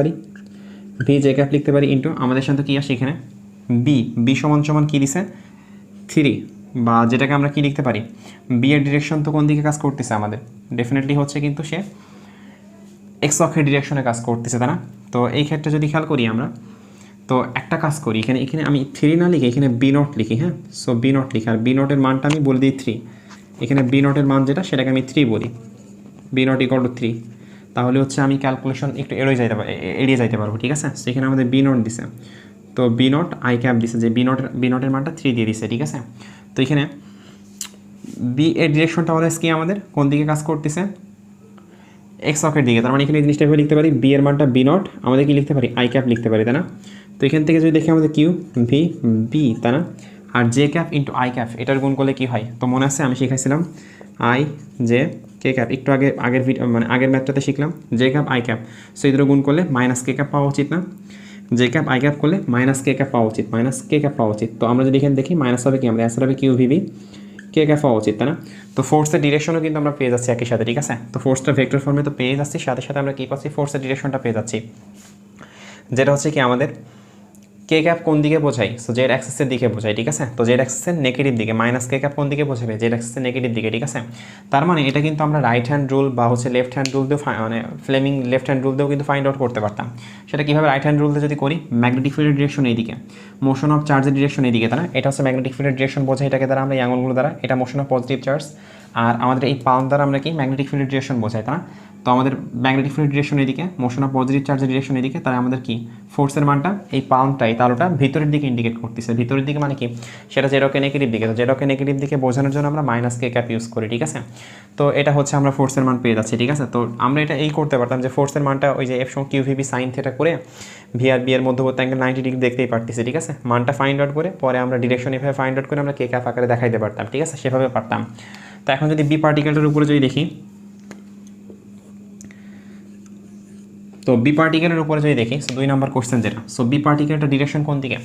Speaker 1: পারি ইন্টু আমাদের সাথে কি আসে এখানে বি সমান কি দিছে 3, বা যেটাকে আমরা কি লিখতে পারি, বি এর ডিরেকশন তো কোন দিকে কাজ করতেছে আমাদের, ডেফিনেটলি হচ্ছে কিন্তু সে এক্স অক্ষের ডিরেকশনে কাজ করতেছে, তাই না। তো এই ক্ষেত্রে যদি খেয়াল করি আমরা, তো একটা কাজ করি এখানে আমি 3 না লিখে এখানে বি নট লিখি, হ্যাঁ। সো বি নট লিখি, আর বি নটের মানটা আমি বলে দিই 3, এখানে বি নটের মান যেটা সেটাকে আমি 3 বলি, বি নট = 3, তাহলে হচ্ছে আমি ক্যালকুলেশন একটু এড়িয়ে যাইতে পারবো, ঠিক আছে। সেখানে আমাদের বি নট দিছে, তো বি নট দিছে যে বি নটের মানটা 3 দিয়ে দিছে, ঠিক আছে। তো এখানে বি এর ডিরেকশনটা অলওয়েজ কি আমাদের কোন দিকে কাজ করতেছে, এক্স অক্ষের দিকে, তার মানে এখানে এই জিনিসটা এভাবে লিখতে পারি, বি এর মানটা বি নট আমাদের কি লিখতে পারি লিখতে পারি, তাই না। তো এখান থেকে যদি দেখি আমাদের কিউ ভি বি, তাই না, আর জে ক্যাপ ইন্টু এটার গুণ করলে কি হয়, তো মনে আছে আমি শিখাইছিলাম জে কে ক্যাপ, একটু আগের ম্যাথটাতে শিখলাম জে ক্যাপ সো এই দুটো গুণ করলে কে ক্যাপ পাওয়া উচিত না, জে ক্যাপ করলে কে ক্যাপ পাওয়া উচিত, তো আমরা যদি এখানে দেখি মাইনাস হবে কি, আমরা অ্যান্সার হবে কিউ ভিবি কে ক্যাপ পাওয়া উচিত, তাই না। তো ফোর্সের ডিরেকশনও কিন্তু আমরা পেয়ে যাচ্ছি একই সাথে, ঠিক আছে। তো ফোর্সটা ভেক্টর ফর্মে তো পেয়ে যাচ্ছি, সাথে আমরা কী পাচ্ছি, ফোর্সের ডিরেকশনটা পেয়ে যাচ্ছি, যেটা হচ্ছে কি আমাদের কে ক্যাপ কোন দিকে বোঝাই, সো জেড অ্যাক্সিসের দিকে বোঝাই, ঠিক আছে। তো জেড অ্যাক্সিসের নেগেটিভ দিকে, কে ক্যাপ কোন দিকে বোঝাবে, জেড অ্যাক্সিসের নেগেটিভ দিকে, ঠিক আছে। তার মানে এটা কিন্তু আমরা রাইট হ্যান্ড রুল বা হচ্ছে লেফট হ্যান্ড রুল দিয়েও ফ্লেমিং লেফট হ্যান্ড রুল দিয়েও কিন্তু ফাইন্ড আউট করতে পারতাম। সেটা কীভাবে, রাইট হ্যান্ড রুল দিয়ে যদি করি, ম্যাগনেটিক ফিল্ডের ডিরেকশন এইদিকে, মোশন অফ চার্জের ডিরেকশন এইদিকে, তাই না। এটা হচ্ছে ম্যাগনেটিক ফিল্ডের ডিরেকশন বোঝাই এটাকে দ্বারা আমরা এই আঙুলগুলো দ্বারা, এটা মোশন অফ পজিটিভ চার্জ আর আমাদের এই পালম দ্বারা আমরা কি ম্যাগনেটিক ফিল্ডের ডিরেকশন বোঝাই, তাই না? তো আমাদের ম্যাগনেটিক ফিল্ড ডিরেকশন এদিকে, মোশন অফ পজিটিভ চার্জের ডিরেকশন এদিকে, তাই আমাদের কি ফোর্সের মানটা এই পালমটাই তালোটা ভিতরের দিকে ইন্ডিকেট করতেছে। ভিতরের দিকে মানে কি, সেটা জেরোকে নেগেটিভ দিকে, তো জেরোকে নেগেটিভ দিকে বোঝানোর জন্য আমরা মাইনাস কে ক্যাপ ইউজ করি, ঠিক আছে? তো এটা হচ্ছে আমরা ফোর্সের মান পেয়ে যাচ্ছি, ঠিক আছে? তো আমরা এটা এই করতে পারতাম যে ফোর্সের মানটা ওই যে এফ সমান কিউ ভিবি সাইন থিটা করে ভি আর বি এর মধ্যবর্তী অ্যাঙ্গেল 90 ডিগ্রি দেখতেই পারতেছি, ঠিক আছে? মানটা ফাইন্ড আউট করে পরে আমরা ডিরেকশন এভাবে ফাইন্ড আউট করে আমরা কে ক্যাপ আকারে দেখাইতে পারতাম, ঠিক আছে? সেভাবে পারতাম। তো এখন যদি বি পার্টিকেলটার উপরে যদি দেখি, তো বি পার্টিকেলের উপরে যদি দেখি, সো 2 নম্বর কোশ্চেন যেটা, সো বি পার্টিকেলটা ডিরেকশন কোন দিকে,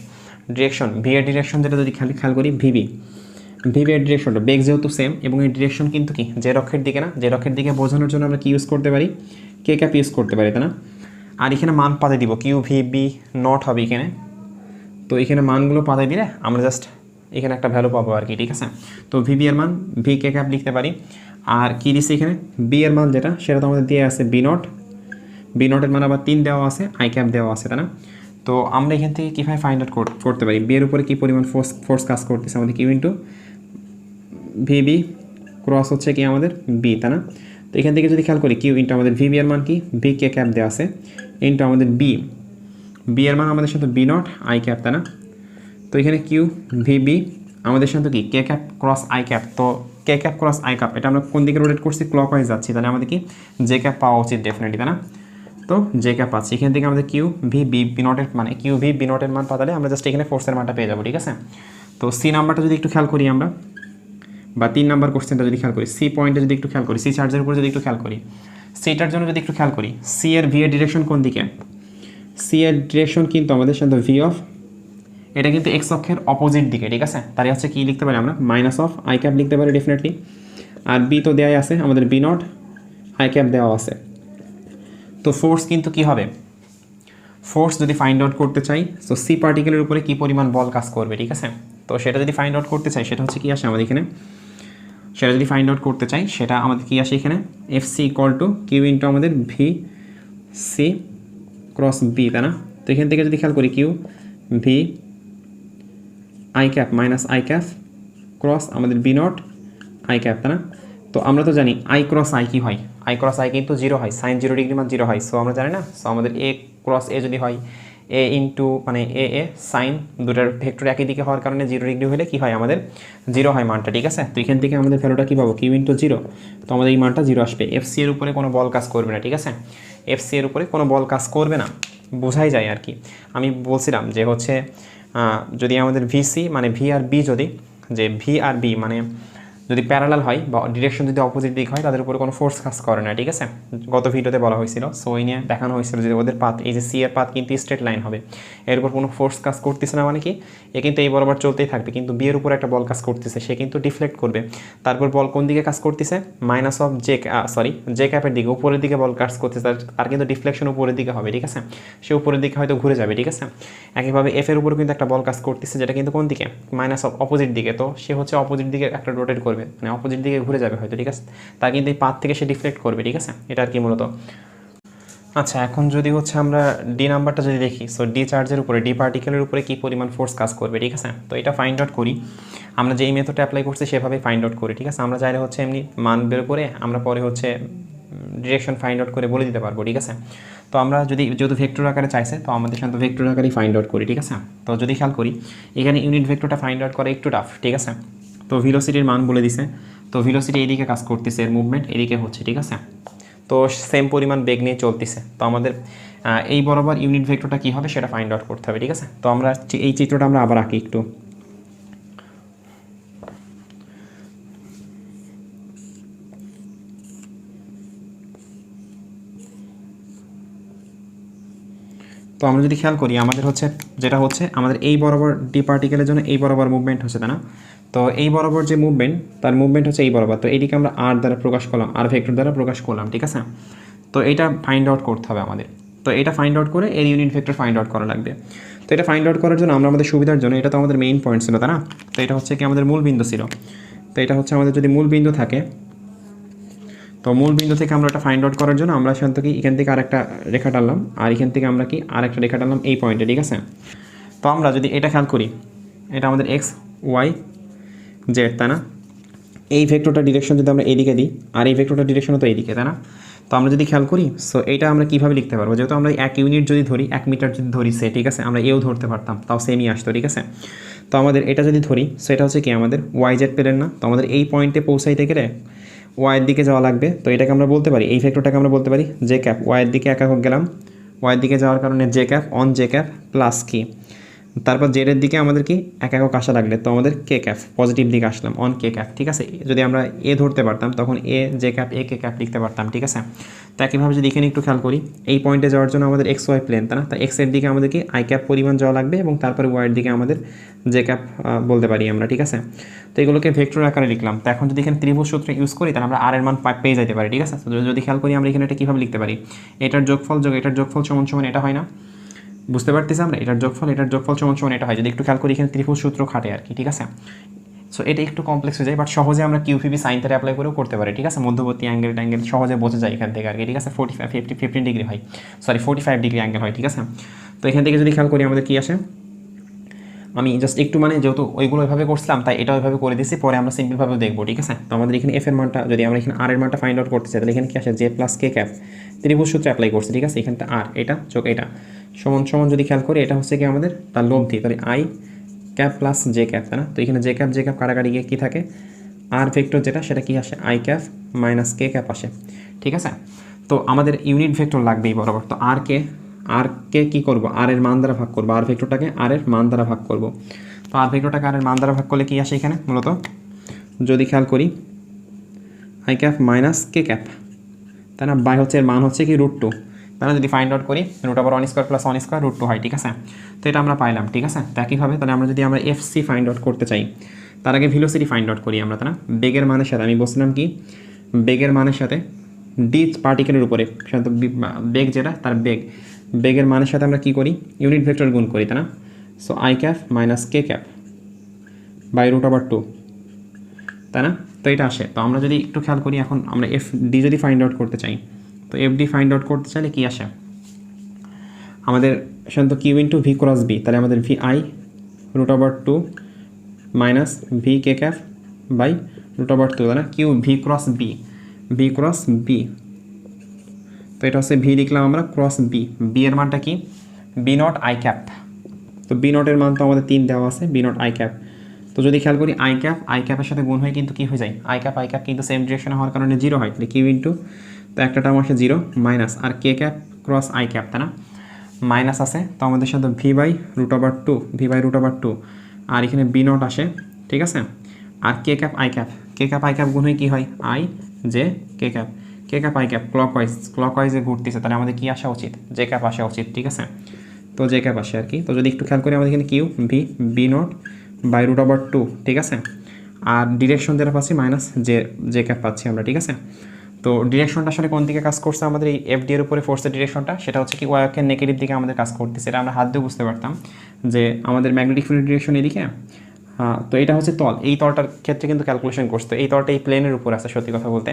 Speaker 1: ডিরেকশন ভি এর ডিরেকশন যেটা যদি খেয়াল করি ভিবি এর ডিরেকশনটা বেগ যেহেতু সেম এবং এই ডিরেকশন কিন্তু কি জেড অক্ষের দিকে না, জেড অক্ষের দিকে বোঝানোর জন্য আমরা কি ইউজ করতে পারি, কে ক্যাপ ইউজ করতে পারি, তাই না? আর এখানে মান পাতে দিব কিউ ভি বি নট হবে এখানে, তো এখানে মানগুলো পাতে দিলে আমরা জাস্ট এখানে একটা ভ্যালু পাবো আর কি, ঠিক আছে? তো ভিবি এর মান ভি কে ক্যাপ লিখতে পারি। আর কি দিচ্ছে এখানে বি এর মান যেটা, সেটা তো আমাদের দিয়ে আছে বি নটের মান আবার 3 দেওয়া আছে, আই ক্যাপ দেওয়া আছে, তাই না? তো আমরা এখান থেকে কীভাবে ফাইন্ড আউট করতে পারি বি এর উপরে কী পরিমাণ ফোর্স কাজ করতেছে, আমাদের কিউ ইন্টু ভিবি ক্রস হচ্ছে কি আমাদের বি, তাই না? তো এখান থেকে যদি খেয়াল করি কিউ ইন্টু আমাদের ভিবি এর মান কি বি কে ক্যাপ দেওয়া আছে ইন্টু আমাদের বি এর মান আমাদের সাথে বি নট আই ক্যাপ, তাই না? তো এখানে কিউ ভিবি আমাদের সাথে কি কে ক্যাপ ক্রস আই ক্যাপ, তো কে ক্যাপ ক্রস আই ক্যাপ এটা আমরা কোন দিকে রোটেট করছি, ক্লকওয়াইজ যাচ্ছি, তাহলে আমাদের কি জে ক্যাপ পাওয়া উচিত ডেফিনেটলি, তাই না? তো জে ক্যাপ পাচ্ছি, এখান থেকে আমাদের কিউ ভি বি নটের মানে কিউ ভি বি নটের মান পাতালে আমরা জাস্ট এখানে ফোর্সের মানটা পেয়ে যাবো, ঠিক আছে? তো সি নাম্বারটা যদি একটু খেয়াল করি আমরা, বা 3 নাম্বার কোশ্চেনটা যদি খেয়াল করি, সি পয়েন্টে যদি একটু খেয়াল করি, সি চার্জের উপরে যদি একটু খেয়াল করি, সিটার জন্য যদি একটু খেয়াল করি, সি এর ভি এর ডিরেকশন কোন দিকে, সি এর ডিরেকশন কিন্তু আমাদের সাথে ভি অফ, এটা কিন্তু এক্স অক্ষের অপোজিট দিকে, ঠিক আছে? তাই হচ্ছে কি লিখতে পারি আমরা মাইনাস অফ আই ক্যাপ লিখতে পারি ডেফিনেটলি। আর বি তো দেওয়াই আছে আমাদের বি নট আই ক্যাপ দেওয়া আছে। তো ফোর্স কিন্তু কি হবে, ফোর্স যদি ফাইন্ড আউট করতে চাই, সো সি পার্টিকেলের উপরে কী পরিমাণ বল কাজ করবে, ঠিক আছে? তো সেটা যদি ফাইন্ড আউট করতে চাই, সেটা হচ্ছে কি আসে আমাদের এখানে, সেটা যদি ফাইন্ড আউট করতে চাই সেটা আমাদের কি আসে এখানে F C equal to q into আমাদের ভি সি ক্রস বি, তাই না? তো এখান থেকে যদি খেয়াল করি q v i cap minus i cap cross আমাদের বি নট আই ক্যাপ, তাই না? তো আমরা তো জানি আই ক্রস আই কি হয়, আই ক্রস আই কিন্তু 0 হয়, সাইন 0 ডিগ্রি মান 0 হয়, সো আমরা জানি না, সো আমাদের এ ক্রস এ যদি হয় এ ইন্টু মানে এ সাইন দুটার ভেক্টর একই দিকে হওয়ার কারণে 0 ডিগ্রি হলে কি হয় আমাদের 0 হয় মানটা, ঠিক আছে? তো এখান থেকে আমাদের ভ্যালুটা কী পাবো কিউ ইন্টু 0, তো আমাদের এই মানটা 0 আসবে। এফ সি এর উপরে কোনো বল কাজ করবে না, ঠিক আছে? এফ সি এর উপরে কোনো বল কাজ করবে না, বোঝাই যায় আর কি। আমি বলছিলাম যে হচ্ছে যদি আমাদের ভিসি মানে ভি আর বি যদি, যে ভি আর বি মানে যদি প্যারালাল হয় বা ডিরেকশন যদি অপোজিট দিক হয়, তাদের উপরে কোনো ফোর্স কাজ করে না, ঠিক আছে? গত ভিডিওতে বলা হয়েছিল, সো এই নিয়ে দেখানো হয়েছিল যে ওদের পাথ, এই যে সি এর পাথ কিন্তু স্ট্রেট লাইন হবে, এর উপর কোনো ফোর্স কাজ করতেছে না, মানে কি এ কিন্তু এই বরাবর চলতেই থাকবে, কিন্তু বি এর উপর একটা বল কাজ করতেছে, সে কিন্তু ডিফ্লেক্ট করবে। তারপর বল কোন দিকে কাজ করতেছে, মাইনাস অফ জে ক্যাপের দিকে, উপরের দিকে বল কাজ করতেছে, তার কিন্তু ডিফ্লেকশন উপরের দিকে হবে, ঠিক আছে? সে উপরের দিকে হয়তো ঘুরে যাবে, ঠিক আছে? একইভাবে এফ এর উপর কিন্তু একটা বল কাজ করতেছে, যেটা কিন্তু কোন দিকে মাইনাস অফ অপোজিট দিকে, তো সে হচ্ছে অপোজিট দিকে একটা রোটেট করবে, মানে অপোজিট দিকে ঘুরে যাবে হয়তো, ঠিক আছে? তার কিন্তু এই পাথ থেকে সে ডিফ্লেক্ট করবে, ঠিক আছে? এটা আর কি মূলত। আচ্ছা, এখন যদি হচ্ছে আমরা ডি নাম্বারটা যদি দেখি, সো ডি চার্জের উপরে, ডি পার্টিকেলের উপরে কী পরিমাণ ফোর্স কাজ করবে, ঠিক আছে? তো এটা ফাইন্ড আউট করি, আমরা যেই মেথডটা অ্যাপ্লাই করছি সেভাবে ফাইন্ড আউট করি, ঠিক আছে? আমরা চাইলে হচ্ছে এমনি মান বের করে আমরা পরে হচ্ছে ডিরেকশন ফাইন্ড আউট করে বলে দিতে পারবো, ঠিক আছে? তো আমরা যদি যেহেতু ভেক্টর আকারে চাইছে, তো আমাদের সাথে ভেক্টর আকারেই ফাইন্ড আউট করি, ঠিক আছে? তো যদি খেয়াল করি এখানে ইউনিট ভেক্টরটা ফাইন্ড আউট করা একটু টাফ, ঠিক আছে? তো ভেলোসিটির মান বলে দিছে, তো ভেলোসিটি এইদিকে কাজ করতেছে, এর মুভমেন্ট এদিকে হচ্ছে, ঠিক আছে? তো সেম পরিমাণ বেগ নিয়ে চলতেছে, তো আমাদের এই বরাবর ইউনিট ভেক্টরটা কী হবে সেটা ফাইন্ড আউট করতে হবে, ঠিক আছে? তো আমরা এই চিত্রটা আমরা আবার আঁকি একটু। তো আমরা যদি খেয়াল করি আমাদের হচ্ছে যেটা হচ্ছে আমাদের এই বরাবর ডি পার্টিকেলের জন্য এই বরাবর মুভমেন্ট হচ্ছে, তাই না? তো এই বরাবর যে মুভমেন্ট, তার মুভমেন্ট হচ্ছে এই বরাবর, তো এইদিকে আমরা আর দ্বারা প্রকাশ করলাম, আর ভেক্টর দ্বারা প্রকাশ করলাম, ঠিক আছে? তো এটা ফাইন্ড আউট করতে হবে আমাদের, তো এটা ফাইন্ড আউট করে এর ইউনিট ভেক্টর ফাইন্ড আউট করা লাগবে। তো এটা ফাইন্ড আউট করার জন্য আমরা আমাদের সুবিধার জন্য, এটা তো আমাদের মেইন পয়েন্ট ছিল, তাই না? তো এটা হচ্ছে কি আমাদের মূল বিন্দু ছিল, তো এটা হচ্ছে আমাদের যদি মূল বিন্দু থাকে, তো মূল বিন্দু থেকে আমরা এটা ফাইন্ড আউট করার জন্য আমরা এখান থেকে আরেকটা রেখা টানলাম, আর এখান থেকে আমরা কি আরেকটা রেখা টানলাম এই পয়েন্টে, ঠিক আছে? তো আমরা যদি এটা খেয়াল করি, এটা আমাদের এক্স ওয়াই জেড, তাই না? এই ভেক্টরটা ডিরেকশন যদি আমরা এদিকে দিই আর এই ভেক্টরটা ডিরেকশনও তো এইদিকে, তাই না? তো আমরা যদি খেয়াল করি সো এটা আমরা কীভাবে লিখতে পারবো, যেহেতু আমরা 1 ইউনিট যদি ধরি 1 মিটার যদি ধরি সে, ঠিক আছে, আমরা এও ধরতে পারতাম, তাও সেমই আসতো, ঠিক আছে। তো আমাদের এটা যদি ধরি সো এটা হচ্ছে কি আমাদের ওয়াই জেড প্লেন না, তো আমাদের এই পয়েন্টে পৌঁছাইতে গেলে ওয়াইয়ের দিকে যাওয়া লাগবে। তো এটাকে আমরা বলতে পারি, এই ভেক্টরটাকে আমরা বলতে পারি জে ক্যাপ, ওয়াইয়ের দিকে একা হোক গেলাম, ওয়াইয়ের দিকে যাওয়ার কারণে J cap on J cap plus কি, তারপর জেডের দিকে আমাদের কি এক একক আসা লাগলে তো আমাদের কে ক্যাপ, পজিটিভ দিকে আসলাম অন কে ক্যাপ, ঠিক আছে। যদি আমরা এ ধরতে পারতাম তখন A J cap A K cap লিখতে পারতাম, ঠিক আছে। তো একইভাবে যদি এখানে একটু খেয়াল করি এই পয়েন্টে যাওয়ার জন্য আমাদের এক্স ওয়াই প্লেন, তাই না, তো এক্সের দিকে আমাদের কি আই ক্যাপ পরিমাণ যাওয়া লাগবে এবং তারপরে ওয়াইয়ের দিকে আমাদের জে ক্যাপ বলতে পারি আমরা, ঠিক আছে। তো এগুলোকে ভেক্টর আকারে লিখলাম। তো এখন যদি এখানে ত্রিভুজ সূত্র ইউজ করি তাহলে আমরা আর এর মান পেয়ে যেতে পারি, ঠিক আছে। তো যদি খেয়াল করি আমরা এখানে এটা কীভাবে লিখতে পারি, এটার যোগফল যোগ এটার যোগফল সমান সমান এটা হয় না, বুঝতে পারতেছি আমরা, এটার যোগফল সমান সমান এটা হয়, যদি একটু খেয়াল করি এখানে ত্রিভুজ সূত্র খাটে আর কি, ঠিক আছে। সো এটা একটু কমপ্লেক্স হয়ে যায়, বাট সহজে আমরা কিউপিবি সাইন থিটা অ্যাপ্লাই করেও করতে পারি, ঠিক আছে। মধ্যবর্তী অ্যাঙ্গেল সহজে বোঝা যায় এখান থেকে আর কি, ঠিক আছে। 15 ডিগ্রি হয়, সরি 45 ডিগ্রি অ্যাঙ্গেল হয়, ঠিক আছে। তো এখান থেকে যদি খেয়াল করি আমাদের কী আসে, আমি জাস্ট একটু মানে যেহেতু ওইগুলো ওইভাবে করছিলাম তাই এটা ওইভাবে করে দিচ্ছি, পরে আমরা সিম্পলভাবে দেখবো, ঠিক আছে। তো আমাদের এখানে এফ এর মানটা যদি আমরা এখানে আর এর মানটা ফাইন্ড আউট করতে চাই তাহলে এখানে কি আসে জে প্লাস কে ক্যাপ, ত্রিভুজ সূত্রে অ্যাপ্লাই করছে, ঠিক আছে। এখানটা আর এটা যোগ এটা সমান সমান যদি খেয়াল করি এটা হচ্ছে কি আমাদের তার লব্ধি, তাহলে I cap plus J cap, তাই না। তো এখানে জে ক্যাপ কাটাকাটি গিয়ে কী থাকে, আর ভেক্টর যেটা সেটা কি আসে I cap minus k cap আসে, ঠিক আছে। তো আমাদের ইউনিট ভেক্টর লাগবেই বরাবর, তো আর কে কী করবো, আর এর মান দ্বারা ভাগ করবো, আর ভেক্টরটাকে আর এর মান দ্বারা ভাগ করবো। তো আর ভেক্টরটাকে আর এর মান দ্বারা ভাগ করলে কী আসে এখানে মূলত, যদি খেয়াল করি i cap minus k cap, তাই না, বাই হচ্ছে এর মান হচ্ছে কি √2, তাই না। যদি ফাইন্ড আউট করি √1² প্লাস 1² √2 হয়, ঠিক আছে। তো এটা আমরা পাইলাম, ঠিক আছে। তো একইভাবে তাহলে আমরা যদি এফসি ফাইন্ড আউট করতে চাই তার আগে ভেলোসিটি ফাইন্ড আউট করি আমরা, তাই না। বেগের মানের সাথে আমি বলছিলাম কি বেগের মানের সাথে ডি পার্টিকেলের উপরে সাধারণত বেগ যেটা তার বেগের মানের সাথে আমরা কী করি ইউনিট ভেক্টর গুণ করি, তাই না। So i cap minus k cap by √2, তাই না। তো এটা আসে। তো আমরা যদি একটু খেয়াল করি এখন আমরা এফ ডি যদি ফাইন্ড আউট করতে চাই, তো এফ ডি ফাইন্ড আউট করতে চাইলে কী আসে আমাদের সাধারণত q into V cross B, তাহলে আমাদের v i √2 minus v k cap by √2, তাই না। কিউ ভি ক্রস বি, তো এটা হচ্ছে ভি লিখলাম আমরা ক্রস বি এর মানটা কি বি নট আই ক্যাপ, তো বি নটের মান তো আমাদের 3 দেওয়া আছে, বি নট আই ক্যাপ। তো যদি খেয়াল করি আই ক্যাপের সাথে গুণ হয়ে কিন্তু কী হয়ে যায় আই ক্যাপ কিন্তু সেম ডিরেকশনে হওয়ার কারণে 0 হয়, তাহলে কিউ ইন্টু, তো একটা টার্ম আসে 0 মাইনাস আর কে ক্যাপ ক্রস আই ক্যাপ, তাই না, মাইনাস আছে। তো আমাদের সাথে ভি বাই √2 আর এখানে বি নট আসে, ঠিক আছে। আর কে ক্যাপ আই ক্যাপ গুণ হয়ে কী হয় I J K cap I cap ক্লকওয়াইজে ঘুরতেছে, তাহলে আমাদের কী আসা উচিত জে ক্যাপ আসা উচিত, ঠিক আছে। তো জে ক্যাপ আসে আর কি। তো যদি একটু খেয়াল করি আমাদের এখানে কিউ বি নট বাই √2, ঠিক আছে। আর ডিরেকশন যেটা পাচ্ছি মাইনাস জে ক্যাপ পাচ্ছি আমরা, ঠিক আছে। তো ডিরেকশনটা আসলে কোন দিকে কাজ করছে আমাদের এই এফ ডি এর উপরে ফোর্সের ডিরেকশনটা, সেটা হচ্ছে কি ওয়াইকের নেগেটিভ দিকে আমাদের কাজ করতেছে, এটা আমরা হাত দিয়ে বুঝতে পারতাম যে আমাদের ম্যাগনেটিক ফিল্ড ডিরেকশন এদিকে। তো এটা হচ্ছে এই তলটার ক্ষেত্রে কিন্তু ক্যালকুলেশন করছে, এই তলটা এই প্লেনের উপর আছে সত্যি কথা বলতে।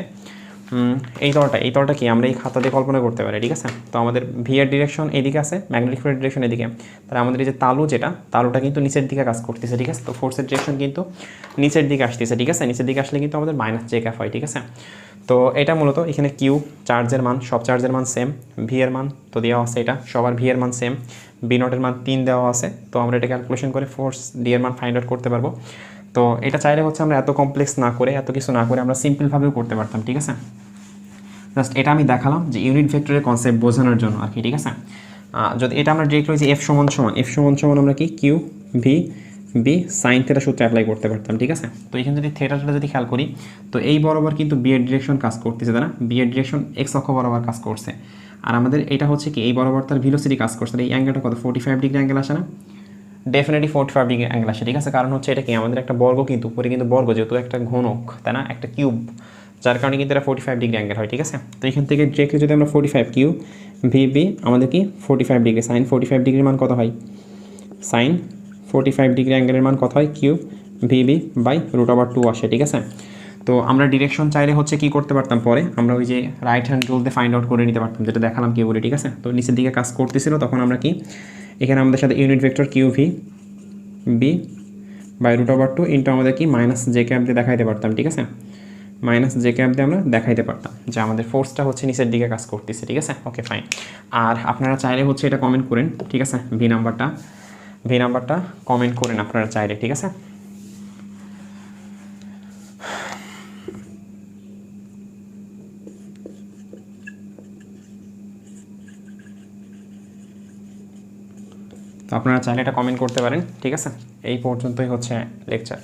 Speaker 1: এই তলটা কি আমরা এই খাতা দিয়ে কল্পনা করতে পারি, ঠিক আছে। তো আমাদের ভি এর ডিরেকশন এদিকে আছে, ম্যাগনেটিক ফিল্ড ডিরেকশন এদিকে, তাহলে আমাদের এই যে তালুটা কিন্তু নিচের দিকে কাজ করতেছে, ঠিক আছে। তো ফোর্সের ডিরেকশন কিন্তু নিচের দিকে আসতেছে, ঠিক আছে। নিচের দিকে আসলে কিন্তু আমাদের মাইনাস জে ক্যাপ হয়, ঠিক আছে। তো এটা মূলত এখানে কিউ চার্জের মান, সব চার্জের মান সেম, ভি এর মান তো দেওয়া আছে, এটা সবার ভি এর মান সেম, বি নটের মান 3 দেওয়া আছে। তো আমরা এটা ক্যালকুলেশন করে ফোর্স ডি এর মান ফাইন্ড আউট করতে পারবো। তো এটা চাইলে হচ্ছে আমরা এত কমপ্লেক্স না করে এত কিছু না করে আমরা সিম্পলভাবেও করতে পারতাম, ঠিক আছে। জাস্ট এটা আমি দেখালাম যে ইউনিট ভেক্টরের কনসেপ্ট বোঝানোর জন্য আর কি, ঠিক আছে। যদি এটা আমরা ডিরেক্ট যে এফ সমান আমরা কি কিউ বি সাইন থিটা সূত্রে অ্যাপ্লাই করতে পারতাম, ঠিক আছে। তো এখানে যদি থিটাটা যদি খেয়াল করি তো এই বরাবর কিন্তু বি এর ডিরেকশন কাজ করতেছে, তাই না, বি এর ডিরেকশন এক্স অক্ষ বরাবর কাজ করছে, আর আমাদের এটা হচ্ছে কি এই বরাবর তার ভেলোসিটি কাজ করছে, এই অ্যাঙ্গেলটা কত 45 ডিগ্রি অ্যাঙ্গেল আসে না, ডেফিনেটলি 45 ডিগ্রি অ্যাঙ্গেল আসে, ঠিক আছে। কারণ হচ্ছে এটা কি আমাদের একটা বর্গ, কিন্তু উপরে কিন্তু বর্গ যেহেতু একটা ঘনক, তাই না, একটা কিউব, যার কারণে কিন্তু এটা 45 ডিগ্রি অ্যাঙ্গেল হয়, ঠিক আছে। তো এখান থেকে ডিরেক্টলি যদি আমরা 45 কিউ বি আমাদের কি 45 ডিগ্রি সাইন 45 ডিগ্রির মান কত হয় সাইন 45 ডিগ্রি অ্যাঙ্গেলের মান কত হয় কিউ বি বাই √2 আসে, ঠিক আছে। তো আমরা ডিরেকশন চাইলে হচ্ছে কি করতে পারতাম, পরে আমরা ওই যে রাইট হ্যান্ড রুল দিয়ে ফাইন্ড আউট করে নিতে পারতাম, যেটা দেখালাম কি বলে, ঠিক আছে। তো নিচের দিকে কাজ করতেছিল তখন আমরা কি এখানে আমাদের সাথে unit vector q B by √2 into আমাদের কি মাইনাস জে ক্যাপ দিয়ে দেখাইতে পারতাম, ঠিক আছে। মাইনাস জে ক্যাপ দিয়ে আমরা দেখাইতে পারতাম যে আমাদের ফোর্সটা হচ্ছে নিচের দিকে কাজ করতেছে, ঠিক আছে? Okay fine. আর আপনারা চাইলে হচ্ছে এটা কমেন্ট করেন, ঠিক আছে? ভি নাম্বারটা কমেন্ট করেন আপনারা চাইলে, ঠিক আছে? তো আপনারা চাইলে এটা কমেন্ট করতে পারেন, ঠিক আছে? এই পর্যন্তই হচ্ছে লেকচার।